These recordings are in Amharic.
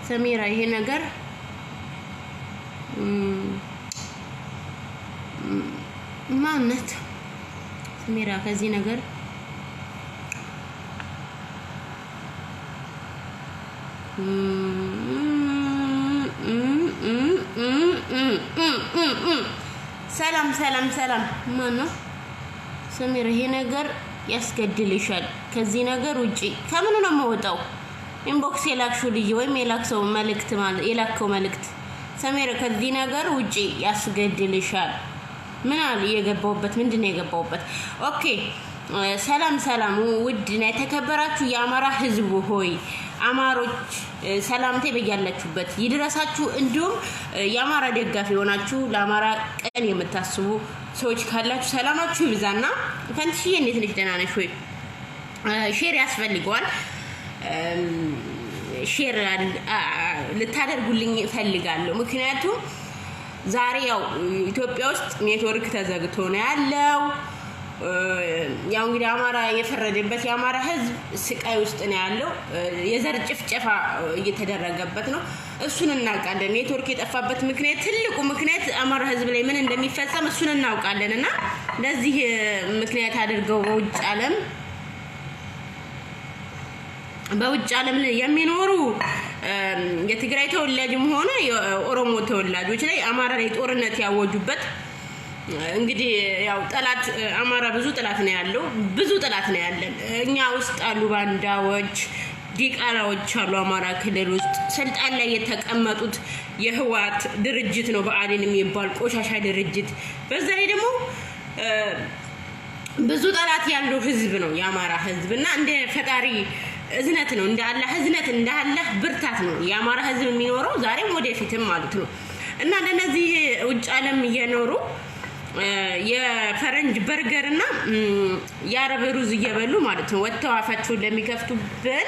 ሰሚራ ይሄ ነገር ማነት ሰሚራ ከዚህ ነገር ሰላም ማን ነው ሰሚራ ይሄ ነገር ያስገድልሻል ከዚህ ነገር ውጪ ከምን ነው የምወጣው ኢንቦክስ የላክሽው ልጅ ወይም የላክሰው መልእክት ማለት የላከው መልእክት ሰሚራ ከዚህ ነገር ውጪ ያስገድልሻል ምን አለ የገባውበት ምንድነው የገባውበት ኦኬ ሰላም ውድና የተከበራችሁ የአማራ ህዝብ ሆይ አማሮች ሰላምቴ በያላችሁበት ይድረሳችሁ እንዲሁም የአማራ ደጋፊ ሆናችሁ ለአማራ ቀን የምታስቡ ሰዎች ካላችሁ ሰላማችሁ ይብዛና ፈንትሽዬ እንዴት ነሽ ደህና ነሽ ወይ ሼር ያስፈልገዋል ሼር ልታደርጉልኝ ፈልጋለሁ ምክንያቱም ዛሬ ያው ኢትዮጵያ ውስጥ ኔትወርክ ተዘግቶ ነው ያለው ያው እንግዲህ አማራ የፈረደበት የአማራ ህዝብ ስቃይ ውስጥ ነው ያለው የዘር ጭፍጨፋ እየተደረገበት ነው እሱን እናውቃለን ኔትወርክ የጠፋበት ምክንያት ትልቁ ምክንያት አማራ ህዝብ ላይ ምን እንደሚፈጸም እሱን እናውቃለንና ለዚህ ምክንያት አድርገው በውጭ ዓለም የሚኖሩ የትግራይ ተወላጅም ሆነ የኦሮሞ ተወላጆች ላይ አማራ ላይ ጦርነት ያወጁበት እንግዲህ ያው ጠላት አማራ ብዙ ጠላት ነው ያለን እኛ ውስጥ አሉ ባንዳዎች ዲቃላዎች አሉ አማራ ክልል ውስጥ ስልጣን ላይ የተቀመጡት የህዋት ድርጅት ነው በአዴን የሚባል ቆሻሻ ድርጅት በዛ ላይ ደግሞ ብዙ ጠላት ያለው ህዝብ ነው የአማራ ህዝብና እንደ ፈጣሪ እዝነት ነው እንደ አላህ እዝነት እንደ አላህ ብርታት ነው የአማራ ህዝብ የሚኖረው ዛሬም ወደፊትም ማለት ነው እና ለነዚህ ውጭ ዓለም እየኖሩ የፈረንጅ በርገርና የአረብ ሩዝ እየበሉ ማለት ነው ወጥተው አፋቸውን ለሚከፍቱብን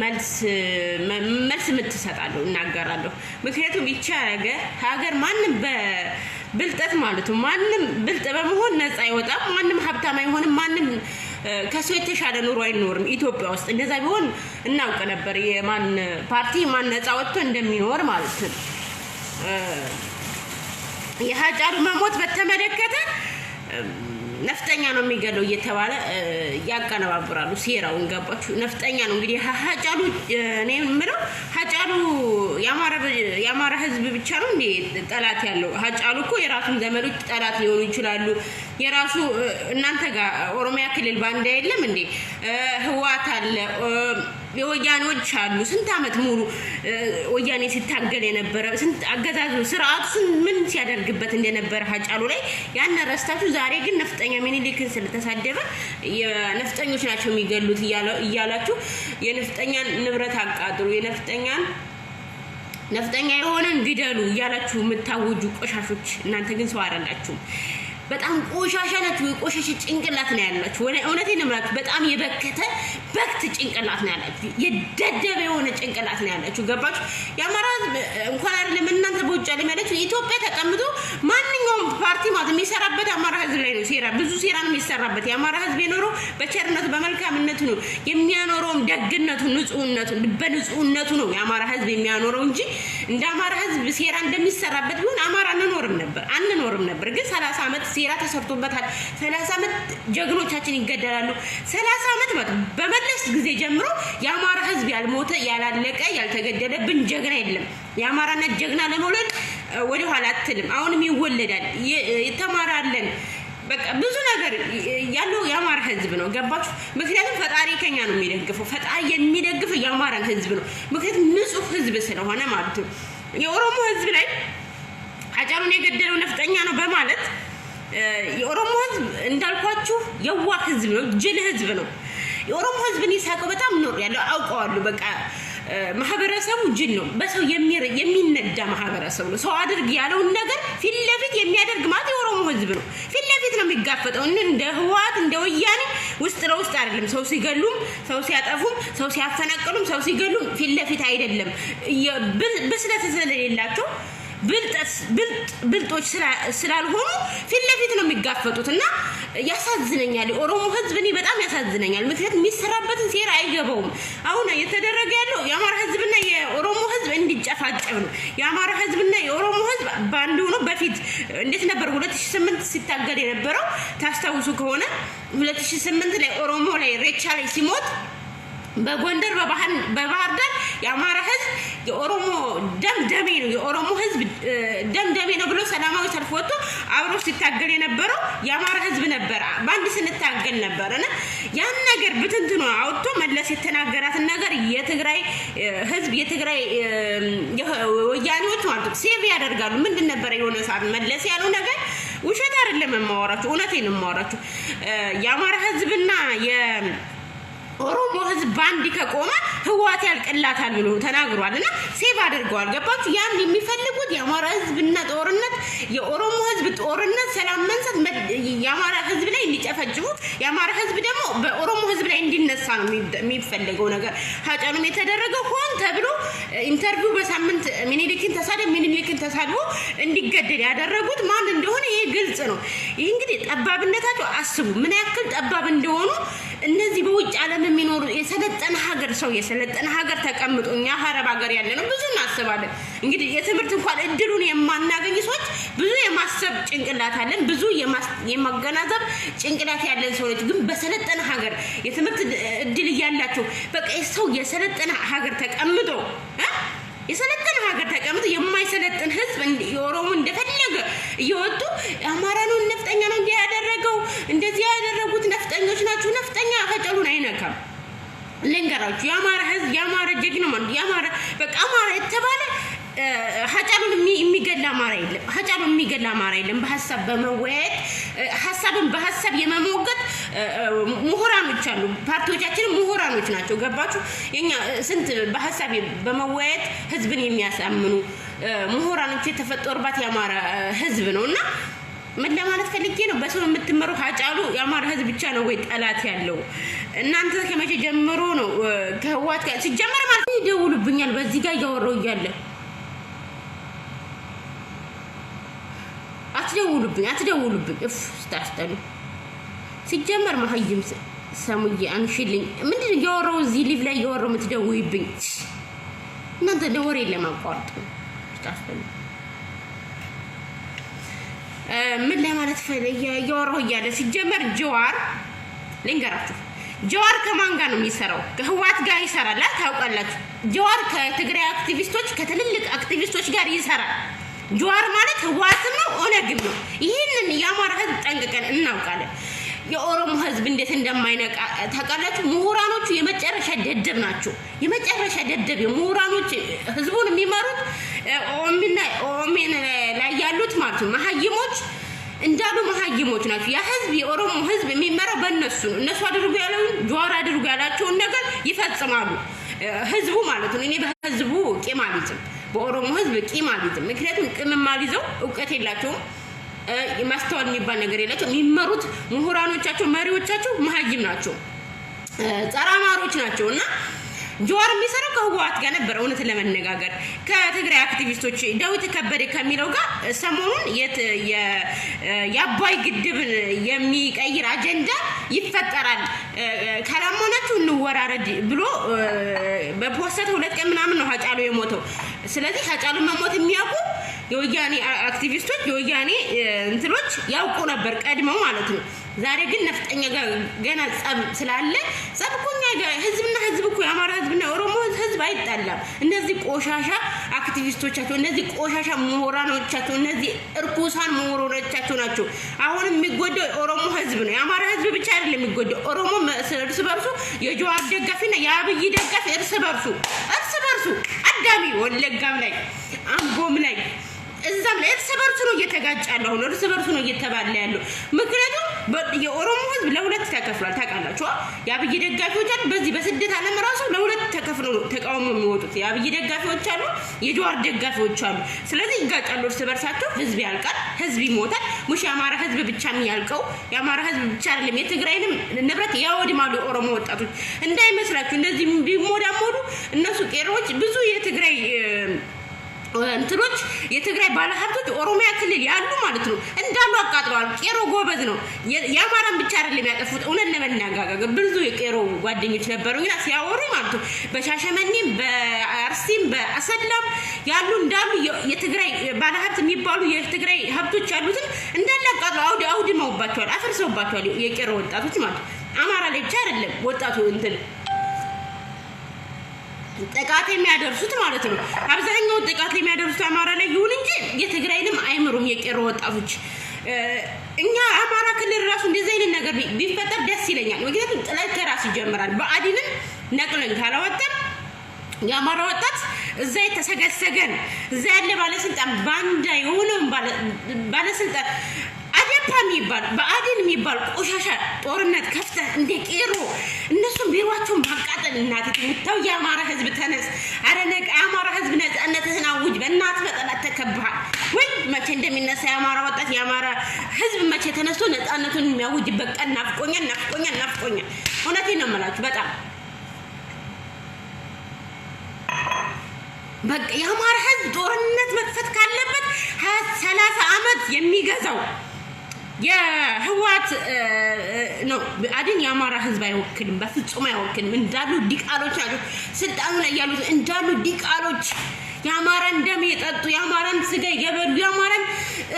መልስ ምትሰጣለሁ እናገራለሁ ምክንያቱም ይቻላል ሀገር ማንም በብልጠት ማለት ነው ማንም ብልጥ በመሆን ነፃ አይወጣም ማንም ሀብታም አይሆንም ማንም ከሰው የተሻለ ኑሮ አይኖርም ኢትዮጵያ ውስጥ እንደዛ ቢሆን እናውቅ ነበር የማን ፓርቲ ማን ነፃ ወጥቶ እንደሚኖር ማለት ነው የሀጫሉ መሞት በተመለከተ ነፍጠኛ ነው የሚገለው እየተባለ ያቀነባብራሉ ሴራውን ገባችሁ ነፍጠኛ ነው እንግዲህ ሀጫሉ እኔ የምለው ሀጫሉ የአማራ ህዝብ ብቻ ነው እንዴ ጠላት ያለው ሀጫሉ እኮ የራሱን ዘመዶች ጠላት ሊሆኑ ይችላሉ የራሱ እናንተ ጋር ኦሮሚያ ክልል ባንዳ የለም እንዴ ህዋት አለ የወያኔዎች አሉ ስንት አመት ሙሉ ወያኔ ሲታገል የነበረ ስንት አገዛዙ ስርዓቱ ምን ሲያደርግበት እንደነበረ ሀጫሉ ላይ ያን ረስታችሁ ዛሬ ግን ነፍጠኛ ሚኒሊክን ስለተሳደበ የነፍጠኞች ናቸው የሚገሉት እያላችሁ የነፍጠኛን ንብረት አቃጥሉ ነፍጠኛ የሆነን ግደሉ እያላችሁ የምታወጁ ቆሻሾች እናንተ ግን ሰው አይደላችሁም በጣም ቆሻሻ ናችሁ ቆሻሻ ጭንቅላት ነው ያላችሁ እውነቴን ነው የምላችሁ በጣም የበከተ በክት ጭንቅላት ነው ያላችሁ የደደበ የሆነ ጭንቅላት ነው ያላችሁ ገባችሁ የአማራ እንኳን አይደለም እናንተ በውጭ ዓለም ያላችሁ ኢትዮጵያ ተቀምጦ ማንኛውም ፓርቲ ማለት የሚሰራበት አማራ ህዝብ ላይ ነው ሴራ ብዙ ሴራ ነው የሚሰራበት የአማራ ህዝብ የኖረው በቸርነቱ በመልካምነቱ ነው የሚያኖረውም ደግነቱ በንጹህነቱ ነው የአማራ ህዝብ የሚያኖረው እንጂ እንደ አማራ ህዝብ ሴራ እንደሚሰራበት ቢሆን አማራ አንኖርም ነበር ግን 30 አመት ሴራ ተሰርቶበታል 30 አመት ጀግኖቻችን ይገደላሉ 30 አመት በመለስ ጊዜ ጀምሮ የአማራ ህዝብ ያልሞተ ያላለቀ ያልተገደለብን ጀግና የለም የአማራነት ጀግና ለመውለድ ወደ ኋላ አትልም አሁንም ይወለዳል የተማራለን በቃ ብዙ ነገር ያለው የአማራ ህዝብ ነው ገባችሁ ምክንያቱም ፈጣሪ ከኛ ነው የሚደግፈው ፈጣሪ የሚደግፈው የአማራን ህዝብ ነው ምክንያቱም ንጹህ ህዝብ ስለሆነ ማለት ነው የኦሮሞ ህዝብ ላይ ሀጫሉን የገደለው ነፍጠኛ ነው በማለት የኦሮሞ ህዝብ እንዳልኳችሁ የዋህ ህዝብ ነው ጅል ህዝብ ነው የኦሮሞ ህዝብን ይሳቀው በጣም ነው ያለው አውቀዋለሁ በቃ ማህበረሰቡ ጅል ነው በሰው የሚነዳ ማህበረሰብ ነው ሰው አድርግ ያለውን ነገር ፊት ለፊት የሚያደርግ ማለት የኦሮሞ ህዝብ ነው ፊት ለፊት ነው የሚጋፈጠው እንደ ህዋት እንደ ወያኔ ውስጥ ለውስጥ አይደለም ሰው ሲገሉም ሰው ሲያጠፉም ሰው ሲያፈናቅሉም ሰው ሲገሉም ፊት ለፊት አይደለም በስለት ስለሌላቸው ብልጦች ስላልሆኑ ፊት ለፊት ነው የሚጋፈጡትና ያሳዝነኛል። ኦሮሞ ህዝብ እኔ በጣም ያሳዝነኛል። ምክንያቱም የሚሰራበትን ሴራ አይገባውም። አሁን የተደረገ ያለው የአማራ ህዝብና የኦሮሞ ህዝብ እንዲጨፋጨፍ ነው። የአማራ ህዝብና የኦሮሞ ህዝብ ባንድ ሆኖ በፊት እንዴት ነበር 2008 ሲታገል የነበረው ታስታውሱ ከሆነ 2008 ላይ ኦሮሞ ላይ ሬቻ ላይ ሲሞት በጎንደር በባህር ዳር የአማራ ህዝብ የኦሮሞ ደምደሜ ነው የኦሮሞ ህዝብ ደምደሜ ነው ብሎ ሰላማዊ ሰልፍ ወጥቶ አብሮ ሲታገል የነበረው የአማራ ህዝብ ነበር። ባንድ ስንታገል ነበርና ያን ነገር ብትንትኑ አውጥቶ መለስ የተናገራትን ነገር የትግራይ ህዝብ የትግራይ ወያኔዎች ማለት ሴቭ ያደርጋሉ። ምንድን ነበር የሆነ ሰዓት መለስ ያለው ነገር ውሸት አይደለም የማወራችሁ፣ እውነቴን ነው የማወራችሁ። የአማራ ህዝብና ኦሮሞ ህዝብ ባንድ ከቆመ ህዋት ያልቀላታል ብሎ ተናግሯልና ሴቭ አድርገዋል። ገባችሁ? ያን የሚፈልጉት የአማራ ህዝብና ጦርነት የኦሮሞ ህዝብ ጦርነት ሰላም መንሰት የአማራ ህዝብ ላይ እንዲጨፈጭፉ የአማራ ህዝብ ደግሞ በኦሮሞ ህዝብ ላይ እንዲነሳ ነው የሚፈልገው ነገር። ሀጫሉም የተደረገው ሆን ተብሎ ኢንተርቪው በሳምንት ሚኒሊክን ተሳድቦ እንዲገደል ያደረጉት ማን እንደሆነ ይሄ ግልጽ ነው። ይህ እንግዲህ ጠባብነታቸው አስቡ ምን ያክል ጠባብ እንደሆኑ። እነዚህ በውጭ ዓለም የሚኖሩ የሰለጠነ ሀገር ተቀምጦ እኛ ሀረብ ሀገር ያለ ነው ብዙ እናስባለን። እንግዲህ የትምህርት እንኳን እድሉን የማናገኝ ሰዎች ብዙ የማሰብ ጭንቅላት አለን፣ ብዙ የማገናዘብ ጭንቅላት ያለን ሰዎች ግን በሰለጠነ ሀገር የትምህርት እድል እያላቸው በቃ ሰው የሰለጠነ ሀገር ተቀምጦ የማይሰለጥን ህዝብ የኦሮሞ እንደፈለገ እየወጡ አማራ ነው ነፍጠኛ ነው እንዲህ ያደረገው እንደዚህ ያደረጉት ነፍጠኞች ናቸው። ነፍጠኛ ሀጫሉን አይነካም። ልንገራችሁ የአማራ ህዝብ የአማራ ጀግና ማለት የአማራ በቃ አማራ የተባለ ሀጫሉን የሚገላ አማራ የለም። በሐሳብ በመወያየት ሐሳብን በሐሳብ የመሞገት ምሁራኖች አሉ። ፓርቲዎቻችን ምሁራኖች ናቸው። ገባችሁ? የኛ ስንት በሐሳብ በመወያየት ህዝብን የሚያሳምኑ ምሁራኖች የተፈጠሩባት የአማራ ህዝብ ነውና ምን ለማለት ፈልጌ ነው? በሰው የምትመሩ ሀጫሉ የአማራ ህዝብ ብቻ ነው ወይ ጠላት ያለው? እናንተ ከመቼ ጀምሮ ነው ከህዋት ጋር ሲጀመር ማለት ይደውሉብኛል። በዚህ ጋር እያወራሁ እያለ አትደውሉብኝ እፍ ስታስጠሉ። ሲጀመር መሀይም ሰሙዬ አንሽልኝ። ምንድን እያወራሁ እዚህ ሊቭ ላይ እያወራሁ የምትደውይብኝ እናንተ ለወሬ ለማቋረጥ ስታስጠሉ። ምን ለማለት ፈልጌ እያወራሁ እያለ ሲጀመር ጀዋር ልንገራችሁ፣ ጀዋር ከማን ጋር ነው የሚሰራው? ከህዋት ጋር ይሰራል። ታውቃላችሁ። ጀዋር ከትግራይ አክቲቪስቶች ከትልልቅ አክቲቪስቶች ጋር ይሰራል። ጀዋር ማለት ህዋትም ነው ኦነግም ነው። ይህንን የአማራ ህዝብ ጠንቅቀን እናውቃለን። የኦሮሞ ህዝብ እንዴት እንደማይነቃ ታውቃላችሁ። ምሁራኖቹ የመጨረሻ ደደብ ናቸው። የመጨረሻ ደደብ ምሁራኖች ህዝቡን የሚመሩት ኦሜን ላይ ያሉት ማለት ነው መሀይሞች እንዳሉ መሀይሞች ናቸው። ያ ህዝብ የኦሮሞ ህዝብ የሚመራው በእነሱ ነው። እነሱ አድርጉ ያለውን ጀዋር አድርጉ ያላቸውን ነገር ይፈጽማሉ ህዝቡ ማለት ነው። እኔ በህዝቡ ቂም አልይዝም፣ በኦሮሞ ህዝብ ቂም አልይዝም። ምክንያቱም ቂም አልይዘው እውቀት የላቸውም፣ ማስተዋል የሚባል ነገር የላቸው። የሚመሩት ምሁራኖቻቸው መሪዎቻቸው መሀይም ናቸው፣ ጸረ አማሮች ናቸውና ጀዋር የሚሰራው ከህዋት ጋር ነበር። እውነት ለመነጋገር ከትግራይ አክቲቪስቶች ዳዊት ከበደ ከሚለው ጋር ሰሞኑን የአባይ ግድብን የሚቀይር አጀንዳ ይፈጠራል ካላመናችሁ እንወራረድ ብሎ በፖስተት 2 ቀን ምናምን ነው ሀጫሉ የሞተው። ስለዚህ ሀጫሉ መሞት የሚያውቁ የወያኔ አክቲቪስቶች የወያኔ እንትሎች ያውቁ ነበር ቀድመው ማለት ነው። ዛሬ ግን ነፍጠኛ ጋር ገና ጸብ ስላለ ጸብ እኮ ህዝብና ህዝብ እኮ የአማራ ህዝብና የኦሮሞ ህዝብ አይጣላም። እነዚህ ቆሻሻ አክቲቪስቶቻቸው፣ እነዚህ ቆሻሻ ምሁራኖቻቸው፣ እነዚህ እርኩሳን ምሁራኖቻቸው ናቸው። አሁን የሚጎዳው የኦሮሞ ህዝብ ነው። የአማራ ህዝብ ብቻ አይደለም የሚጎዳው። ኦሮሞ እርስ በርሱ የጀዋር ደጋፊና የአብይ ደጋፊ እርስ በርሱ አዳሚ ወለጋም ላይ አምቦም ላይ እዛም ላይ እርስ በርሱ ነው እየተጋጨ ያለው፣ እርስ በርሱ ነው እየተባለ ያለው። ምክንያቱም የኦሮሞ ህዝብ ለሁለት ተከፍሏል። ታውቃላችሁ። የአብይ ደጋፊዎች አሉ። በዚህ በስደት ዓለም ራሱ ለሁለት ተከፍለው ተቃውሞ የሚወጡት የአብይ ደጋፊዎች አሉ፣ የጀዋር ደጋፊዎች አሉ። ስለዚህ ይጋጫሉ እርስ በርሳቸው። ህዝብ ያልቃል፣ ህዝብ ይሞታል። ሙሽ የአማራ ህዝብ ብቻ የሚያልቀው የአማራ ህዝብ ብቻ አይደለም፣ የትግራይንም ንብረት ያወድማሉ የኦሮሞ ወጣቶች። እንዳይመስላችሁ እንደዚህ ቢሞዳሞዱ እነሱ ቄሮዎች ብዙ የትግራይ እንትኖች የትግራይ ባለሀብቶች ኦሮሚያ ክልል ያሉ ማለት ነው እንዳሉ አቃጥለዋል። ቄሮ ጎበዝ ነው። የአማራን ብቻ አይደለም ያጠፉት። እውነት ለመናገር ብዙ የቄሮ ጓደኞች ነበሩኝና ሲያወሩ ማለት ነው በሻሸመኔም በአርሲም በአሰላም ያሉ እንዳሉ የትግራይ ባለሀብት የሚባሉ የትግራይ ሀብቶች ያሉትን እንዳለ አቃጥለው አውድመውባቸዋል፣ አፍርሰውባቸዋል። የቄሮ ወጣቶች ማለት አማራ ላይ ብቻ አይደለም ወጣቱ እንትን ጥቃት የሚያደርሱት ማለት ነው። አብዛኛው ጥቃት የሚያደርሱት አማራ ላይ ይሁን እንጂ የትግራይንም አይምሩም የቄሮ ወጣቶች። እኛ አማራ ክልል ራሱ እንደዚህ አይነት ነገር ቢፈጠር ደስ ይለኛል። ምክንያቱም ጥላት ከራስ ይጀምራል። በአዲንን ነቅለን ካላወጣን የአማራ ወጣት እዛ የተሰገሰገን እዛ ያለ ባለስልጣን ባንዳ የሆነውን ባለስልጣን አደፓ የሚባል በአዲን የሚባል ቆሻሻ ጦርነት ከፍተህ እንደ ቄሮ እነሱም ቢሮአቸውን ማቃጠል እናት የምታው የአማራ ህዝብ ተነስ። አረ ነቅ የአማራ ህዝብ ነፃነትህን አውጅ። በእናት በጠላት ተከብሃል ወይ? መቼ እንደሚነሳ የአማራ ወጣት የአማራ ህዝብ መቼ ተነስቶ ነፃነቱን የሚያውጅበት ቀን ናፍቆኛል። እውነቴን ነው የምላችሁ። በጣም በቃ የአማራ ህዝብ ጦርነት መክፈት ካለበት 30 ዓመት የሚገዛው የህዋት ነው። አዲን የአማራ ህዝብ አይወክልም፣ በፍጹም አይወክልም። እንዳሉ ዲቃሎች ናቸው ስልጣኑ ላይ ያሉት፣ እንዳሉ ዲቃሎች የአማራን ደም የጠጡ የአማራን ስጋ የበሉ የአማራን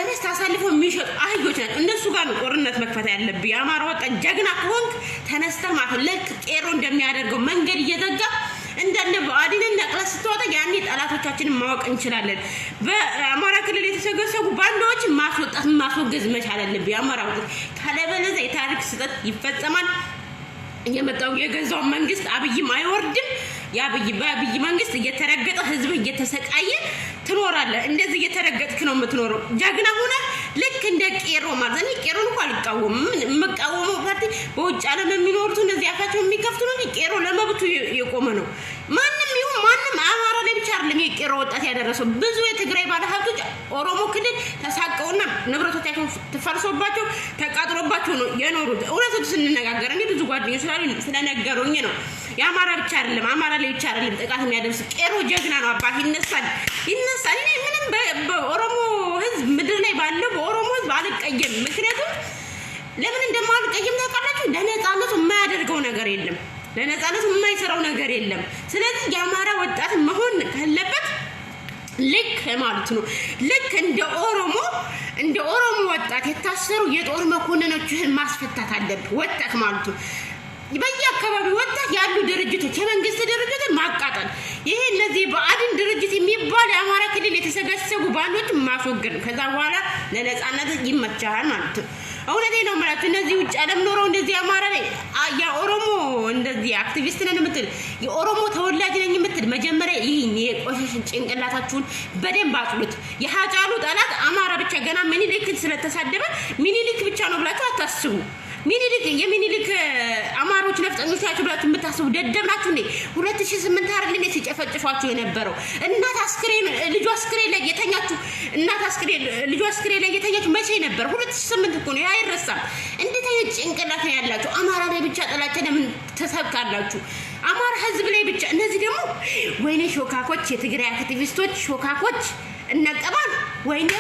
ርስት አሳልፈው የሚሸጡ አህዮች ናቸው። እነሱ ጋር ነው ጦርነት መክፈት ያለብህ። የአማራ ወጣት ጀግና ከሆንክ ተነስተህ ማለት ነው ልክ ቄሮ እንደሚያደርገው መንገድ እየዘጋ እንዳለ በአዲንን ነቅለህ ስትወጣ ያኔ ጠላቶቻችንን ማወቅ እንችላለን። በአማራ ክልል የተሰገሰጉ ባንዳዎችን ማስወገዝ መቻል አለብህ የአማራ ወጣት። ካለበለዚያ የታሪክ ስህተት ይፈጸማል። የመጣው የገዛው መንግስት አብይም አይወርድም። በአብይ መንግስት እየተረገጠ ህዝብ እየተሰቃየ ትኖራለህ። እንደዚህ እየተረገጥክ ነው የምትኖረው። ጀግና ሆነ ልክ እንደ ቄሮ ማለት ነው። ቄሮን እንኳን አልቃወምም። የምቃወመው ፓርቲ በውጭ ዓለም የሚኖሩት እነዚህ አፋቸው የሚከፍቱ ነው። ቄሮ ለመብቱ የቆመ ነው። ማንም ይሁን ማንም አማራ ላይ ብቻ አይደለም የቄሮ ወጣት ያደረሰው። ብዙ የትግራይ ባለሀብቶች ኦሮሞ ክልል ተሳቀውና ንብረቶቻቸው ተፈርሶባቸው ተቃጥሎባቸው ነው የኖሩት። እውነቱን ስንነጋገር እኔ ብዙ ጓደኞች ስለነገሩኝ ነው። የአማራ ብቻ አይደለም አማራ ላይ ብቻ አይደለም ጥቃት የሚያደርስ ቄሮ ጀግና ነው። አባት ይነሳል። እኔ ምንም በኦሮሞ ህዝብ ምድር ላይ ባለው በኦሮሞ ህዝብ አልቀየም። ምክንያቱም ለምን እንደማልቀየም ታውቃላችሁ? ለነፃነቱ የማያደርገው ነገር የለም። ለነፃነቱ የማይሰራው ነገር የለም። ስለዚህ የአማራ ወጣት መሆን ካለበት ልክ ማለት ነው ልክ እንደ ኦሮሞ ወጣት የታሰሩ የጦር መኮንኖችን ማስፈታት አለብህ ወጣት ማለት ነው። በየአካባቢው ወጣት ያሉ ድርጅቶች የመንግስት ድርጅቶችን ማቃጠል። ይሄ እነዚህ በአዲን ድርጅት የሚባል የአማራ ክልል የተሰገሰጉ ባንዶችን ማስወገድ። ከዛ በኋላ ለነፃነት ይመቻል ማለት ነው። እውነቴን ነው የምላችሁ። እነዚህ ውጭ ዓለም ኖረው እንደዚህ አማራ ላይ የኦሮሞ እንደዚህ አክቲቪስት ነን የምትል የኦሮሞ ተወላጅ ነኝ የምትል መጀመሪያ ይህን የቆሸሽ ጭንቅላታችሁን በደንብ አጥሉት። የሀጫሉ ጠላት አማራ ብቻ ገና ሚኒሊክን ስለተሳደበ ሚኒሊክ ብቻ ነው ብላችሁ አታስቡ። የሚኒሊክ አማሮች ነፍጠኞች ናቸው ብላችሁ የምታስቡ ደደብ ናችሁ። 2008 አይደል እንዴ ሲጨፈጭፏችሁ የነበረው? እናት አስክሬን ልጇ አስክሬን ላይ የተኛችሁ ልጇ አስክሬን ላይ የተኛችሁ መቼ ነበር? 2008 እኮ ነው። አይረሳም። እንዴት አይነት ጭንቅላት ነው ያላችሁ? አማራ ላይ ብቻ ጥላቻ ለምን ተሰብካላችሁ? አማራ ህዝብ ላይ ብቻ። እነዚህ ደግሞ ወይኔ ሾካኮች፣ የትግራይ አክቲቪስቶች ሾካኮች እነቀባል። ወይኔ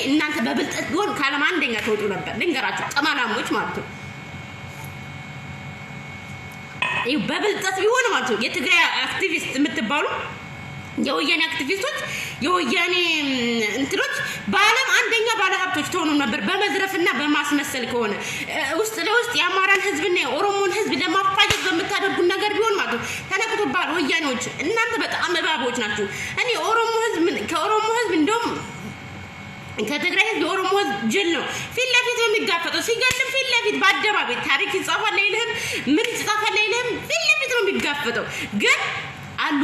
እናንተ በብልጠት ቢሆን ካለም አንደኛ ተወጡ ነበር። ልንገራችሁ ጠማላሞች ማለት ነው። ይሄ በብልጠት ቢሆን ማለት ነው የትግራይ አክቲቪስት የምትባሉ የወያኔ አክቲቪስቶች የወያኔ እንትሎች በዓለም አንደኛ ባለሀብቶች ተሆኑ ነበር በመዝረፍና በማስመሰል ከሆነ ውስጥ ለውስጥ የአማራን ህዝብና የኦሮሞን ህዝብ ለማፋጀት በምታደርጉት ነገር ቢሆን ማለት ነው ተነክቶባል። ወያኔዎች እናንተ በጣም እባቦች ናችሁ። እኔ ከኦሮሞ ህዝብ እንደውም ከትግራይ ህዝብ የኦሮሞ ህዝብ ጅል ነው። ፊት ለፊት ነው የሚጋፈጠው። ሲገልም ፊት ለፊት በአደባባይ ታሪክ ይጻፋል አይልህም? ምን ይጻፋል አይልህም? ፊት ለፊት ነው የሚጋፈጠው። ግን አሉ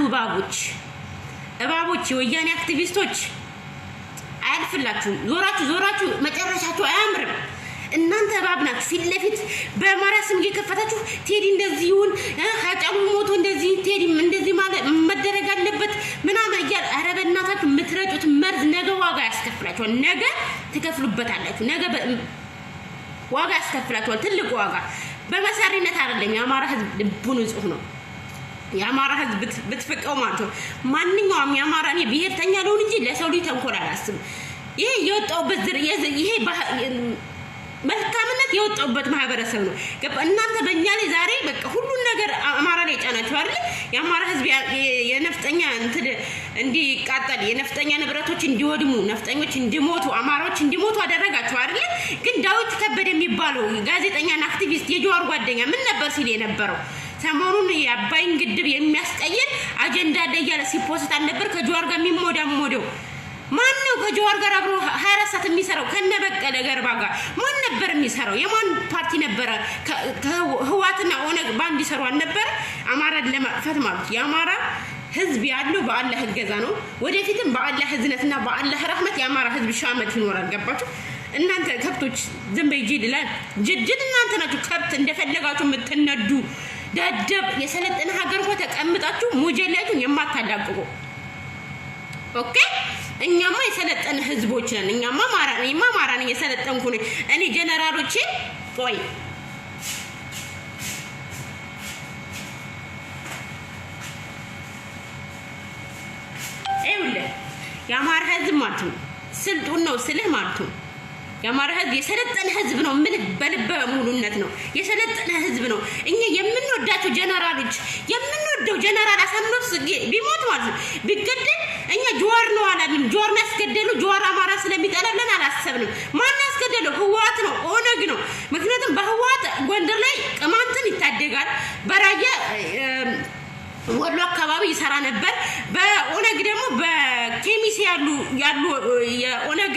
እባቦች የወያኔ አክቲቪስቶች አያልፍላችሁም። ዞራችሁ መጨረሻችሁ አያምርም። እናንተ እባብ ናችሁ። ፊት ለፊት በአማራ ስም እየከፈታችሁ ቴዲ እንደዚህ ይሁን ሀጫሉ ሞቶ እንደዚህ ቴዲ እንደዚህ ማለት መደረግ አለበት ምናምን እያል ኧረ በእናታችሁ የምትረጩት መርዝ ነገ ዋጋ ያስከፍላችኋል። ነገ ትከፍሉበታላችሁ። ነገ ዋጋ ያስከፍላችኋል። ትልቅ ዋጋ በመሳሪነት አይደለም። የአማራ ህዝብ ልቡ ንጹህ ነው። የአማራ ህዝብ ብትፈቀው ማለት ነው ማንኛውም የአማራ እኔ ብሔርተኛ ነው እንጂ ለሰው ልጅ ተንኮል አላስብም ይሄ የወጣውበት ይሄ መልካምነት የወጣውበት ማህበረሰብ ነው እናንተ በእኛ ላይ ዛሬ በቃ ሁሉን ነገር አማራ ላይ ጫናችሁ አይደል የአማራ ህዝብ የነፍጠኛ እንዲቃጠል የነፍጠኛ ንብረቶች እንዲወድሙ ነፍጠኞች እንዲሞቱ አማራዎች እንዲሞቱ አደረጋችሁ አይደል ግን ዳዊት ከበደ የሚባለው ጋዜጠኛና አክቲቪስት የጀዋር ጓደኛ ምን ነበር ሲል የነበረው ሰሞኑን የአባይን ግድብ የሚያስቀይር አጀንዳ ለያለ ሲፖስት አልነበር ከጀዋር ጋር የሚሞዳሞደው ማን ነው ከጀዋር ጋር አብሮ 24 ሰዓት የሚሰራው ከነበቀለ ገርባ ጋር ማን ነበር የሚሰራው የማን ፓርቲ ነበር ከህዋትና ኦነግ ባንድ ይሰሩ አልነበር አማራን ለማጥፋት ማለት የአማራ ህዝብ ያለው በአላህ እገዛ ነው ወደፊትም በአላህ ህዝነትና በአላህ ረህመት የአማራ ህዝብ ሻመት ይኖራል ገባችሁ እናንተ ከብቶች ዝም በይጅድላል ጅድድ እናንተ ናችሁ ከብት እንደፈለጋችሁ የምትነዱ ደደብ የሰለጠነ ሀገር ሆነ ተቀምጣችሁ ሙጀላቱን የማታላቅቁ ኦኬ እኛማ የሰለጠነ ህዝቦች ነን እኛማ ማራን የሰለጠንኩ ነኝ እኔ ጀነራሎቼ ቆይ አይውለ የአማራ ህዝብ ማለት ነው ስልጡን ነው ስልህ ማለት ነው የአማራ ህዝብ የሰለጠነ ህዝብ ነው ምን በልበ ሙሉነት ነው የሰለጠነ ህዝብ ነው እኛ የምንወዳቸው ጀነራሎች የምንወደው ጀነራል አሳምነው ቢሞት ማለት ነው ቢገደል እኛ ጀዋር ነው አላልንም ጀዋር ያስገደሉ ጀዋር አማራ ስለሚጠላለን አላሰብንም ማን ያስገደለው ህዋት ነው ኦነግ ነው ምክንያቱም በህዋት ጎንደር ላይ ቅማንትን ይታደጋል በራያ ወሎ አካባቢ ይሰራ ነበር በኦነግ ደግሞ በኬሚስ ያሉ የኦነግ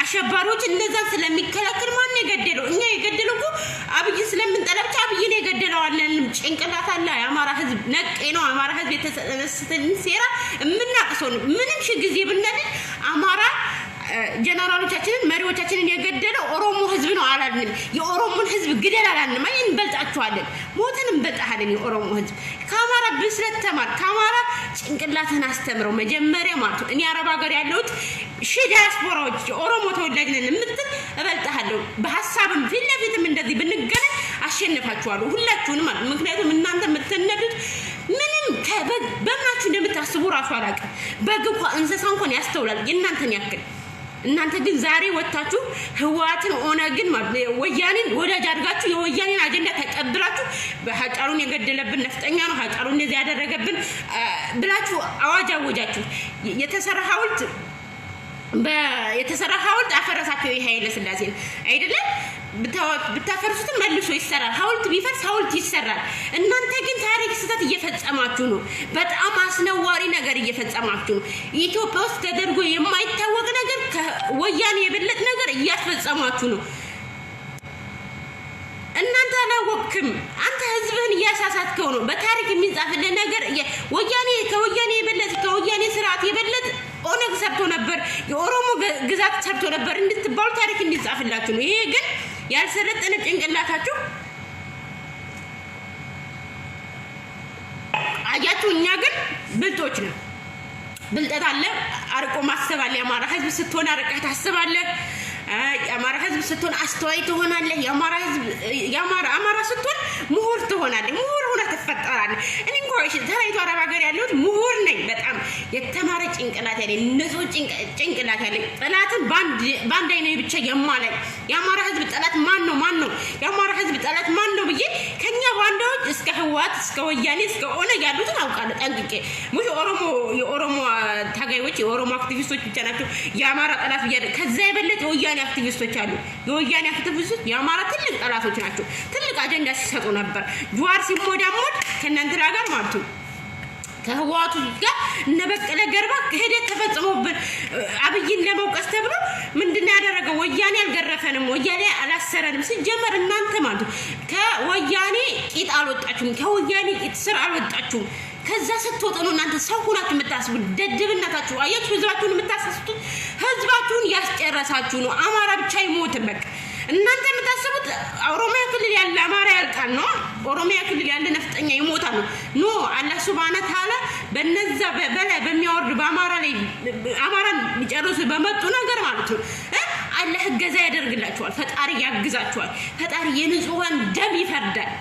አሸባሪዎች እነዛን ስለሚከላከል ማን የገደለው እኛ የገደለው አብይ ስለምንጠለብቻ አብይ ነው የገደለው አለን ጭንቅላት አለ የአማራ ህዝብ ነቄ ነው አማራ ህዝብ የተሰነስተን ሴራ ምንናቅሰው ምንም ጊዜ ብንነድ አማራ ጀነራሎቻችንን መሪዎቻችንን የገደለው ኦሮሞ ህዝብ ነው አላልንም የኦሮሞን ህዝብ ግደል አላልንም አይን በልጣችኋለን ሞተንም በጣሃለን የኦሮሞ ህዝብ ካማራ ብስለት ተማር ካማራ ጭንቅላትን አስተምረው መጀመሪያ ማለት እኔ አረብ ሀገር ያለሁት ዲያስፖራዎች ኦሮሞ ተወላጅ ነን የምትል እበልጣለሁ በሐሳብም ፊት ለፊትም እንደዚህ ብንገናኝ አሸንፋችኋለሁ ሁላችሁንም ማለት ምክንያቱም እናንተ የምትነዱት ምንም በእናችሁ እንደምታስቡ ራሱ አላውቅም በግኳ እንስሳ እንኳን ያስተውላል የእናንተን ያክል እናንተ ግን ዛሬ ወጣችሁ ህዋትን ኦነግን ወያኔን ወዳጅ አድርጋችሁ የወያኔን አጀንዳ ተቀብላችሁ በሐጫሉን የገደለብን ነፍጠኛ ነው ሐጫሉን እንደዚህ ያደረገብን ብላችሁ አዋጅ አወጃችሁ የተሰራ ሐውልት አፈረሳችሁ የኃይለ ሥላሴ አይደለም ብታፈርሱት መልሶ ይሰራል ሐውልት ቢፈርስ ሐውልት ይሰራል እናንተ ግን ታሪክ ስህተት እየፈጸማችሁ ነው በጣም አስነዋሪ ነገር እየፈጸማችሁ ነው ኢትዮጵያ ውስጥ ተደርጎ የማይታወቅ ነገር ከወያኔ የበለጠ ነገር እያስፈጸማችሁ ነው እናንተ አላወቅም አንተ ህዝብህን እያሳሳትከው ነው በታሪክ የሚጻፍልህ ነገር ከወያኔ የበለጠ ከወያኔ ስርዓት የበለጠ ኦነግ ሰርቶ ነበር የኦሮሞ ግዛት ሰርቶ ነበር እንድትባሉ ታሪክ እንዲጻፍላችሁ ነው ይሄ ግን ያልሰለጠነ ጭንቅላታችሁ አያችሁ እኛ ግን ብልጦች ነን ብልጠት አለ አርቆ ማሰብ አለ የአማራ ህዝብ ስትሆን አርቀህ ታስባለህ የአማራ ህዝብ ስትሆን አስተዋይ ትሆናለህ የአማራ ስትሆን ምሁር ትሆናለህ ምሁር ሆነ ትፈጠራለህ እኔ እንኳን ተራይቶ አረብ ሀገር ያለሁት ምሁር ነኝ በጣም የተማረ ጭንቅላት ያለኝ ንጹህ ጭንቅላት ያለኝ ጠላትን ባንድ አይነኝ ብቻ የማላይ የአማራ ህዝብ ጠላት ማን ነው የአማራ ህዝብ ጠላት ማን ነው ብዬ ከኛ ባንዳዎች እስከ ህዋት እስከ ወያኔ እስከ ኦነግ ያሉትን አውቃለሁ ጠንቅቄ ሙሉ የኦሮሞ ታጋዮች የኦሮሞ አክቲቪስቶች ብቻ ናቸው የአማራ ጠላት ብዬ ከዛ የበለጠ ወያኔ አክቲቪስቶች አሉ የወያኔ አክቲቪስቶች የአማራ ትልቅ ጠላቶች ናቸው ትልቅ አጀንዳ ሲሰጡ ነበር ጀዋር ሲሞዳሞድ ከእናንተ ጋር ማለት ነው ከህዋቱ ጋር ነበቀለ ገርባ ሄደት ተፈጽሞብን አብይን ለመውቀስ ተብሎ ምንድነው ያደረገው ወያኔ አልገረፈንም ወያኔ አላሰረንም ሲጀመር እናንተ ማለት ከወያኔ ቂጥ አልወጣችሁም ከወያኔ ቂጥ ስር አልወጣችሁም ከዛ ስትወጡ ነው እናንተ ሰው ሆናችሁ የምታስቡ ደድብነታችሁ አያችሁ ህዝባችሁን የምታሳስቱት ህዝባችሁን ያስጨረሳችሁ ነው አማራ ብቻ ይሞት በቃ እናንተ የምታስቡት ኦሮሚያ ክልል ያለ አማራ ያልቃል ነው ኦሮሚያ ክልል ያለ ነፍጠኛ ይሞታል ኖ አላህ ሱብሃነሁ ተዓላ በነዛ በላይ በሚያወርድ በአማራ ላይ አማራን ሊጨርሱ በመጡ ነገር ማለት ነው አላህ እገዛ ያደርግላችኋል ፈጣሪ ያግዛችኋል ፈጣሪ የንጹሃን ደም ይፈርዳል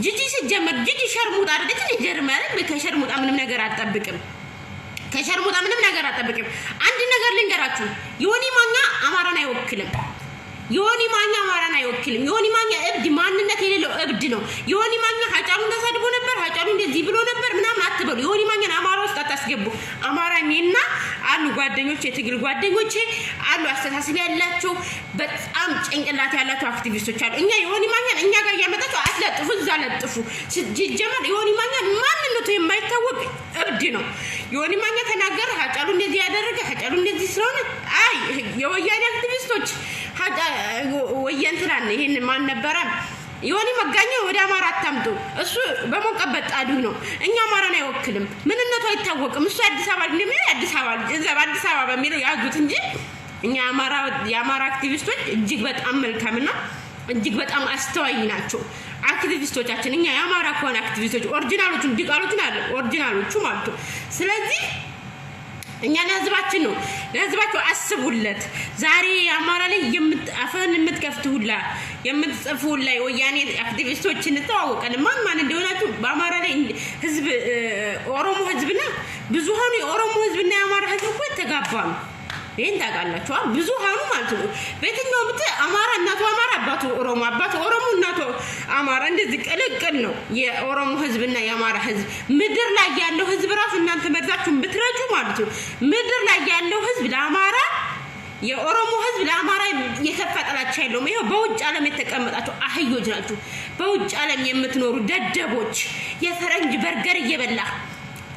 ጂጂ ሲጀመር ጂጂ ሸርሙጣ አይደለች ይጀርማል ከሸርሙጣ ምንም ነገር አትጠብቅም ከሸርሙጣ ምንም ነገር አትጠብቅም አንድ ነገር ልንገራችሁ ዮኒ ማኛ አማራን አይወክልም ዮኒ ማኛ አማራን አይወክልም ዮኒ ማኛ እብድ ማንነት የሌለው እብድ ነው ዮኒ ማኛ ሀጫሉን ተሰድቦ ነበር ሀጫሉ እንደዚህ ብሎ ነበር ምናምን አትበሉ ዮኒ ማኛን አማራ ውስጥ አታስገቡ አማራ እኔና አሉ ጓደኞቼ የትግል ጓደኞቼ አሉ አስተሳሰብ ያላቸው በጣም ጭንቅላት ያላቸው አክቲቪስቶች አሉ እኛ ዮኒ ማኛን እኛ ጋር ያመጣቸው አትለጥፉ ዛለጥፉ ሲጀመር ዮኒ ማኛን ማንነቱ የማይታወቅ እብድ ነው ዮኒ ማኛ ተናገረ ሀጫሉ እንደዚህ ያደረገ ሀጫሉ እንደዚህ ስለሆነ አይ የወያኔ አክቲቪስቶች ወያንትራን ይሄን ማን ነበረ ዮኒ መጋኛ ወደ አማራ አታምጡ እሱ በመቀበጥ ጣዱ ነው እኛ አማራን አይወክልም ምንነቱ አይታወቅም እሱ አዲስ አበባ እንደሚለው አዲስ አበባ በሚለው ያዙት እንጂ እኛ የአማራ አክቲቪስቶች እጅግ በጣም መልካምና እጅግ በጣም አስተዋይ ናቸው አክቲቪስቶቻችን እኛ የአማራ ኮን አክቲቪስቶች ኦሪጂናሎቹን ዲቃሎቹን አለ ኦሪጂናሎቹ ማለት ነው ስለዚህ እኛ ለህዝባችን ነው ለህዝባችሁ አስቡለት ዛሬ አማራ ላይ አፈን የምትከፍቱላ የምትጽፉላ ወያኔ አክቲቪስቶችን ተዋወቀን ማን እንደሆናችሁ በአማራ ላይ ህዝብ ኦሮሞ ህዝብና ብዙሃኑ የኦሮሞ ህዝብና የአማራ ህዝብ እኮ ተጋባሉ ይሄን ታውቃላችሁ ብዙሃኑ ማለት ነው በየትኛው ብት አማራ እናቱ አማራ አባቱ ኦሮሞ እናቱ አማራ እንደዚህ ቅልቅል ነው የኦሮሞ ህዝብና የአማራ ህዝብ ምድር ላይ ያለው ህዝብ ራሱ እናንተ መርዛችሁን ብትረጁ ማለት ነው ምድር ላይ ያለው ህዝብ ለአማራ የኦሮሞ ህዝብ ለአማራ የተፈጠራቻ ያለው ይሄ በውጭ ዓለም የተቀመጣችሁ አህዮች ናችሁ በውጭ ዓለም የምትኖሩ ደደቦች የፈረንጅ በርገር እየበላ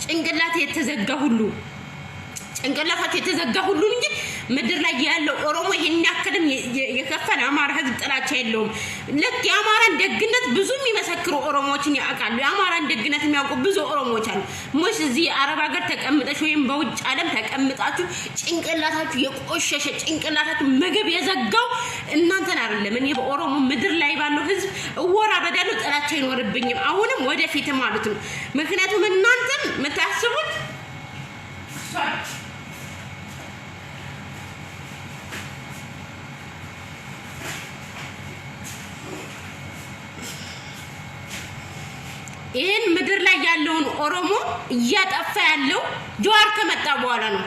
ጭንቅላት የተዘጋ ሁሉ ጭንቅላታቸው የተዘጋ ሁሉ እንጂ ምድር ላይ ያለው ኦሮሞ ይሄን ያክልም የከፈለ አማራ ህዝብ ጥላቻ የለውም ለክ የአማራን ደግነት ብዙ የሚመሰክሩ ኦሮሞዎችን ያውቃሉ የአማራን ደግነት የሚያውቁ ብዙ ኦሮሞዎች አሉ ሙሽ እዚህ አረብ ሀገር ተቀምጠሽ ወይም በውጭ ዓለም ተቀምጣችሁ ጭንቅላታችሁ የቆሸሸ ጭንቅላታችሁ ምግብ የዘጋው እናንተን አይደለም እኔ በኦሮሞ ምድር ላይ ባለው ህዝብ እወራረዳለሁ ጥላቻ ይኖርብኝም አሁንም ወደፊት ማለት ነው ምክንያቱም እናንተም መታስቡት ይሄን ምድር ላይ ያለውን ኦሮሞ እያጠፋ ያለው ጀዋር ከመጣ በኋላ ነው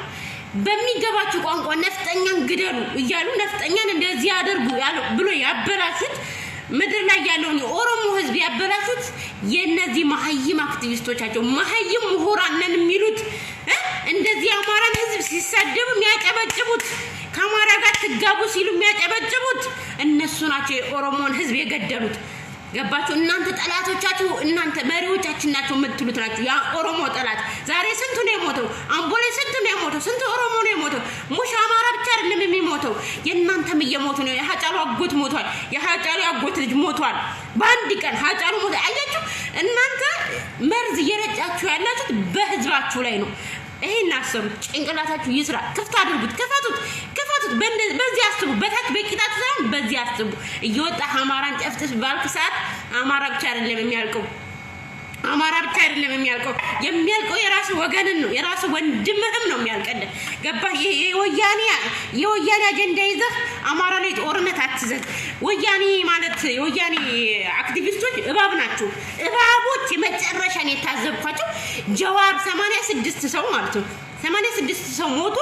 በሚገባችሁ ቋንቋ ነፍጠኛን ግደሉ እያሉ ነፍጠኛን እንደዚህ ያደርጉ ብሎ ያበላሹት ምድር ላይ ያለውን ኦሮሞ ህዝብ ያበላሹት የነዚህ መሀይም አክቲቪስቶቻቸው መሀይም ምሁራን ነን የሚሉት እንደዚህ አማራን ህዝብ ሲሳደቡ የሚያጨበጭቡት ከአማራ ጋር ትጋቡ ሲሉ የሚያጨበጭቡት እነሱ ናቸው የኦሮሞን ህዝብ የገደሉት ገባችሁ እናንተ ጠላቶቻችሁ እናንተ መሪዎቻችን ናቸው የምትሉት ናችሁ ያ ኦሮሞ ጠላት ዛሬ ስንቱ ነው የሞተው አምቦሌ ስንቱ ነው የሞተው ስንቱ ኦሮሞ ነው የሞተው ሙሽ አማራ ብቻ አይደለም የሚሞተው የእናንተም እየሞቱ ነው የሀጫሉ አጎት ሞቷል የሀጫሉ አጎት ልጅ ሞቷል በአንድ ቀን ሀጫሉ ሞተ አያችሁ እናንተ መርዝ እየረጫችሁ ያላችሁት በህዝባችሁ ላይ ነው ይሄን አሰሩ ጭንቅላታችሁ ይስራ ክፍት አድርጉት ከፈቱት በዚህ አስቡ በታች በቂጣችሁ ሳይሆን በዚህ አስቡ እየወጣ አማራን ጨፍጥፍ ባልክ ሰዓት አማራ ብቻ አይደለም የሚያልቀው የራሱ ወገንን ነው የራሱ ወንድምህም ነው የሚያልቀልህ ገባ የወያኔ አጀንዳ ይዘህ አማራ ላይ ጦርነት አትዘዝ ወያኔ ማለት የወያኔ አክቲቪስቶች እባብ ናቸው እባቦች የመጨረሻን የታዘብኳቸው ጀዋር 86 ሰው ማለት ነው 86 ሰው ሞቶ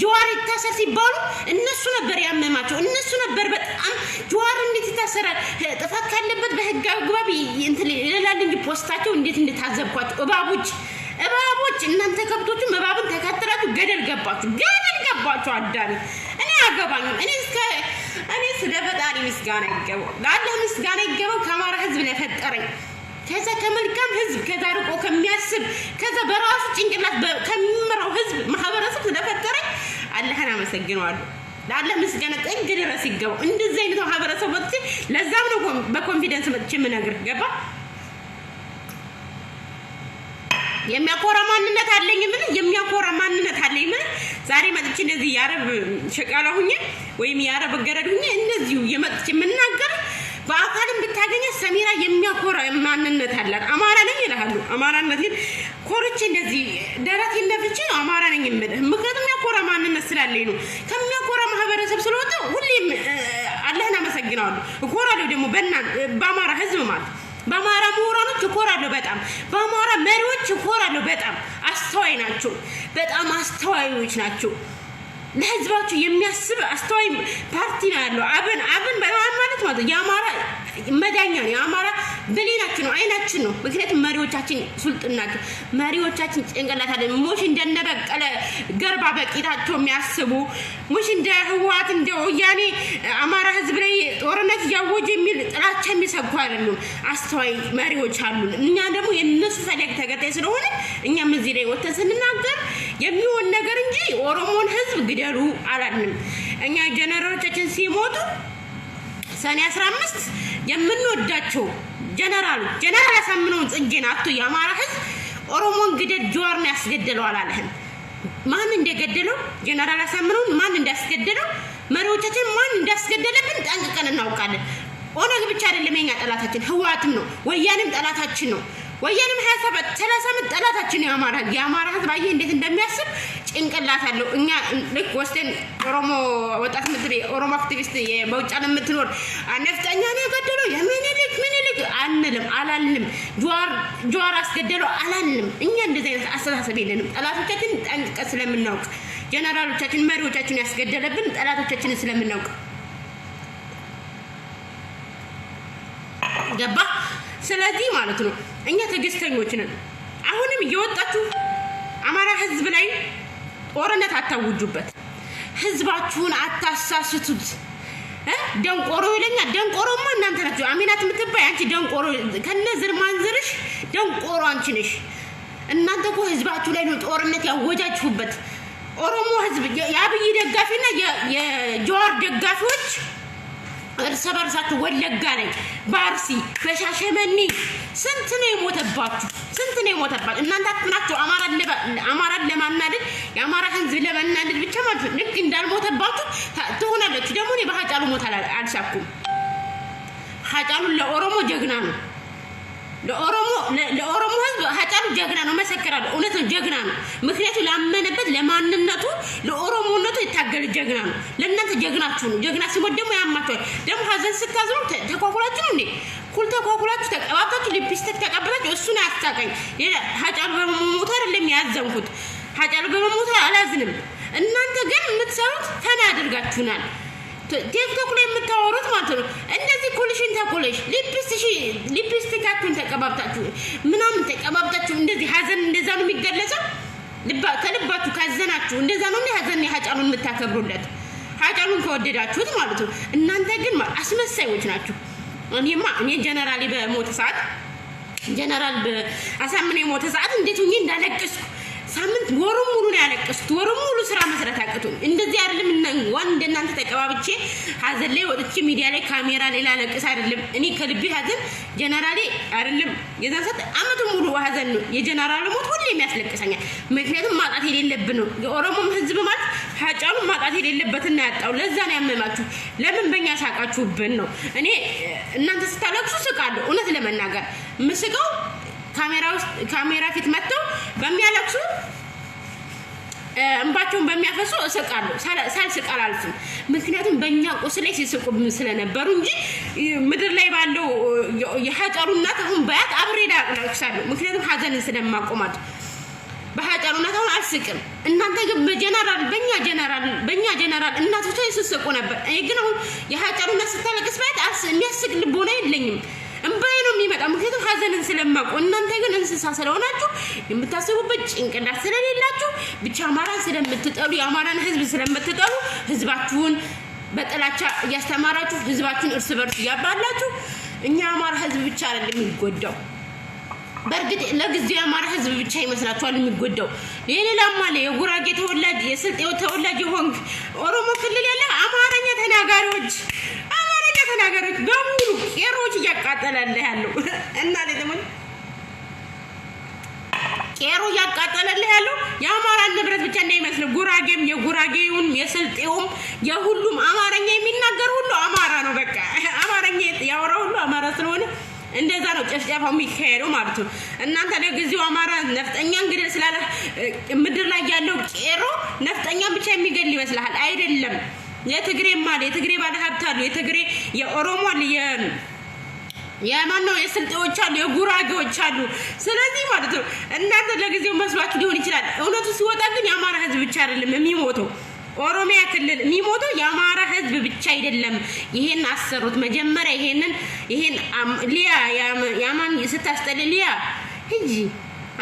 ጀዋር ይታሰር ሲባሉ እነሱ ነበር ያመማቸው እነሱ ነበር በጣም ጀዋር እንዴት ይታሰራል ጥፋት ካለበት በህግ አግባብ ይላል እንጂ ፖስታቸው እንዴት እንደታዘብኳቸው እባቦች እናንተ ከብቶቹም እባብን ተከትላችሁ ገደል ገባችሁ አዳሚ እኔ አገባኝም እኔ ስለ ፈጣሪ ምስጋና ይገባው ለአላህ ምስጋና ይገባው ከአማራ ህዝብ ለፈጠረኝ ከዛ ከመልካም ህዝብ ከዛ ርቆ ከሚያስብ ከዛ በራሱ ጭንቅላት ከሚመራው ህዝብ ማህበረሰብ ስለፈጠረኝ አላህን አመሰግናለሁ ለአላህ ምስጋና ጥግ ድረስ ይገባው እንደዚህ አይነት ማህበረሰብ ወጥቼ ለዛም ነው በኮንፊደንስ መጥቼ ምነግር ገባ የሚያኮራ ማንነት አለኝ ምን ዛሬ መጥቼ እንደዚህ ያረብ ሸቃላ ሁኜ ወይም ያረብ ገረድ ሁኜ እንደዚህ የመጥቼ ምናገር በአካልም ብታገኘ ሰሚራ የሚያኮራ ማንነት አላት አማራ ነኝ ይላሉ አማራነቴን ኮርቼ እንደዚህ ደረቴን ነፍቼ ነው አማራ ነኝ የምልህ ምክንያቱም የሚያኮራ ማንነት ስላለኝ ነው ከሚያኮራ ማህበረሰብ ስለወጣ ሁሌም አላህን አመሰግናለሁ እኮራለሁ ደግሞ በእናንተ በአማራ ህዝብ ማለት በአማራ ምሁራኖች እኮራለሁ በጣም በአማራ መሪዎች እኮራለሁ በጣም አስተዋይ ናቸው በጣም አስተዋዮች ናቸው ለህዝባቸው የሚያስብ አስተዋይ ፓርቲ ነው ያለው አብን ማለት የአማራ መዳኛ ነው የአማራ ብሌናችን ነው አይናችን ነው ምክንያቱም መሪዎቻችን ሱልጣን ናቸው መሪዎቻችን ጭንቅላት አለ ሙሽ እንደነበቀለ ገርባ በቂታቸው የሚያስቡ ሙሽ እንደ ህዋት እንደ ወያኔ አማራ ህዝብ ላይ ጦርነት ያወጀ የሚል ጥላቻ የሚሰብኩ አይደሉም አስተዋይ መሪዎች አሉ እኛ ደግሞ የነሱ ፈለግ ተከታይ ስለሆነ እኛም እዚህ ላይ ወተን ስንናገር የሚሆን ነገር እንጂ ኦሮሞን ህዝብ ግደሉ አላልንም እኛ ጀነራሎቻችን ሲሞቱ ሰኔ 15 የምንወዳቸው ጀነራል አሳምነው ጽጌን አጥቶ የአማራ ህዝብ ኦሮሞን ግደል ጀዋርን ያስገደለው አላለህም ማን እንደገደለው ጀነራል አሳምነው ማን እንዳስገደለው መሪዎቻችን ማን እንዳስገደለብን ጠንቅቀን እናውቃለን ኦነግ ብቻ አይደለም የኛ ጠላታችን ህዋትም ነው ወያኔም ጠላታችን ነው ወያኔም 30 ጠላታችን የአማራ ህዝብ አየህ እንዴት እንደሚያስብ ጭንቅላት አለው እኛ ልክ ወስተን ኦሮሞ ወጣት ምድር ኦሮሞ አክቲቪስት በውጭ ዓለም የምትኖር ነፍጠኛ ነው የገደለው ምኒልክ አንልም አላልንም ጀዋር አስገደለው አላልንም እኛ እንደዚህ አይነት አስተሳሰብ የለንም ጠላቶቻችን ጠንቅቀን ስለምናውቅ ጀነራሎቻችን መሪዎቻችን ያስገደለብን ጠላቶቻችን ስለምናውቅ ገባ ስለዚህ ማለት ነው እኛ ተገስተኞች ነን አሁንም እየወጣችሁ አማራ ህዝብ ላይ ጦርነት አታውጁበት ህዝባችሁን አታሳስቱት ደንቆሮ ይለኛል ደንቆሮማ እናንተ ናችሁ አሚናት የምትባይ አንቺ ደንቆሮ ከነዝር ማንዝርሽ ደንቆሮ አንቺ ነሽ እናንተ እኮ ህዝባችሁ ላይ ነው ጦርነት ያወጃችሁበት ኦሮሞ ህዝብ የአብይ ደጋፊና የጀዋር ደጋፊዎች እርስ በርሳችሁ ወለጋ ላይ ባርሲ በሻሸመኔ ስንት ነው የሞተባችሁ እናንተ አጥናችሁ አማራን ለማናደድ የአማራ ህዝብ ለማናደድ ብቻ ማለት ነው ልክ እንዳልሞተባችሁ ትሆናላችሁ ደግሞ እኔ በሀጫሉ ሞት አልሳኩም ሀጫሉ ለኦሮሞ ጀግና ነው ለኦሮሞ ህዝብ ሀጫሉ ጀግና ነው መሰከራለሁ እውነት ነው ጀግና ነው ምክንያቱም ላመነበት ለማንነቱ ለኦሮሞነቱ የታገለ ጀግና ነው ለእናንተ ጀግናችሁ ነው ጀግና ሲሞት ደግሞ ያማችኋል ደግሞ ሀዘን ስታዝኑ ተኳኩላችሁ እንዴ ኩል ተኳኩላችሁ ተቀባብታችሁ ሊፕስቲክ ተቀብላችሁ እሱን አያስታቀኝ ሀጫሉ በመሞት አይደለም ያዘንኩት ሀጫሉ በመሞት አላዝንም እናንተ ግን የምትሰሩት ፈና ያደርጋችሁናል ቲክቶክ ላይ የምታወሩት ማለት ነው እንደዚህ ኩልሽን ተኩለሽ ሊፕስቲካችሁን ተቀባብታችሁ ምናምን ተቀባብታችሁ እንደዚህ ሀዘን እንደዛ ነው የሚገለጸው ከልባችሁ ካዘናችሁ እንደዛ ነው ሀዘን የሀጫሉን የምታከብሩለት ሀጫሉን ከወደዳችሁት ማለት ነው እናንተ ግን አስመሳዮች ናችሁ እኔ ጀነራል በሞተ ሰዓት ጀነራል አሳምነው የሞተ ሰዓት እንዴት ሆኜ እንዳለቀስኩ ሳምንት ወሩን ሙሉ ነው ያለቀስኩት ወሩን ሙሉ ስራ መስራት አቅቶኝ እንደዚህ አይደለም ወንድ እናንተ ተቀባብቼ ሀዘን ላይ ወጥቼ ሚዲያ ላይ ካሜራ ላይ ላለቅስ አይደለም እኔ ከልቤ ሀዘን ጀነራሌ አይደለም የዛን ሰዓት አመቱ ሙሉ ሀዘን ነው የጀነራል ሞት ሁሌ የሚያስለቅሰኛል ምክንያቱም ማጣት የሌለብን ነው የኦሮሞም ህዝብ ማለት ሀጫሉ ማጣት የሌለበትና ያጣው ለዛ ነው ያመማችሁ ለምን በእኛ ሳቃችሁብን ነው እኔ እናንተ ስታለቅሱ ስቃለሁ እውነት ለመናገር ምስቀው ካሜራ ፊት መጥተው በሚያለቅሱ እንባቸውን በሚያፈሱ እስቃለሁ ሳልስቅ አላልፍም ምክንያቱም በእኛ ቁስል ላይ ሲስቁ ስለነበሩ እንጂ ምድር ላይ ባለው የሀጫሉ እናት አሁን ባያት አብሬ ላቅሳለሁ ምክንያቱም ሀዘንን ስለማቆማት በሀጫሉ እናት አሁን አልስቅም እናንተ ግን በእኛ ጀነራል እናቶች ሲስቁ ነበር እኔ ግን አሁን የሀጫሉ እናት ስታለቅስ ባያት የሚያስቅ ልቦና የለኝም እንባዬ ነው የሚመጣ ምክንያቱም ሀዘንን ስለማቆ እናንተ ግን እንስሳ ስለሆናችሁ የምታስቡበት ጭንቅላት ስለሌላችሁ ብቻ አማራን ስለምትጠሉ የአማራን ህዝብ ስለምትጠሉ ህዝባችሁን በጥላቻ እያስተማራችሁ ህዝባችሁን እርስ በርስ እያባላችሁ እኛ አማራ ህዝብ ብቻ አይደለም የሚጎዳው በርግጥ ለጊዜው የአማራ ህዝብ ብቻ ይመስላችኋል የሚጎዳው የሌላም አለ የጉራጌ ተወላጅ የስልጤው ተወላጅ ሆንክ ኦሮሞ ክልል ያለ አማርኛ ተናጋሪዎች በሙሉ ቄሮች እያቃጠለልህ ያለው እና ደግሞ ቄሮ እያቃጠለልህ ያለው የአማራን ንብረት ብቻ እንዳይመስል ጉራጌም የጉራጌውን የስልጤውም የሁሉም አማርኛ የሚናገር ሁሉ አማራ ነው በቃ አማርኛ ያወራ ሁሉ አማራ ስለሆነ እንደዛ ነው ጨፍጨፋው የሚካሄደው ማለት ነው እናንተ ለጊዜው አማራ ነፍጠኛ እንግዲህ ስላለ ምድር ላይ ያለው ቄሮ ነፍጠኛ ብቻ የሚገል ይመስላል አይደለም የትግሬ ባለ ሀብት አሉ የትግሬ የኦሮሞ የማን ነው የስልጤዎች አሉ የጉራጌዎች አሉ ስለዚህ ማለት ነው እናንተ ለጊዜው መስሏችሁ ሊሆን ይችላል እውነቱ ሲወጣ ግን የአማራ ህዝብ ብቻ አይደለም የሚሞተው ኦሮሚያ ክልል የሚሞተው የአማራ ህዝብ ብቻ አይደለም ይሄን አሰሩት መጀመሪያ ይሄን ሊያ ያማን ስታስጠል ሊያ ሂጂ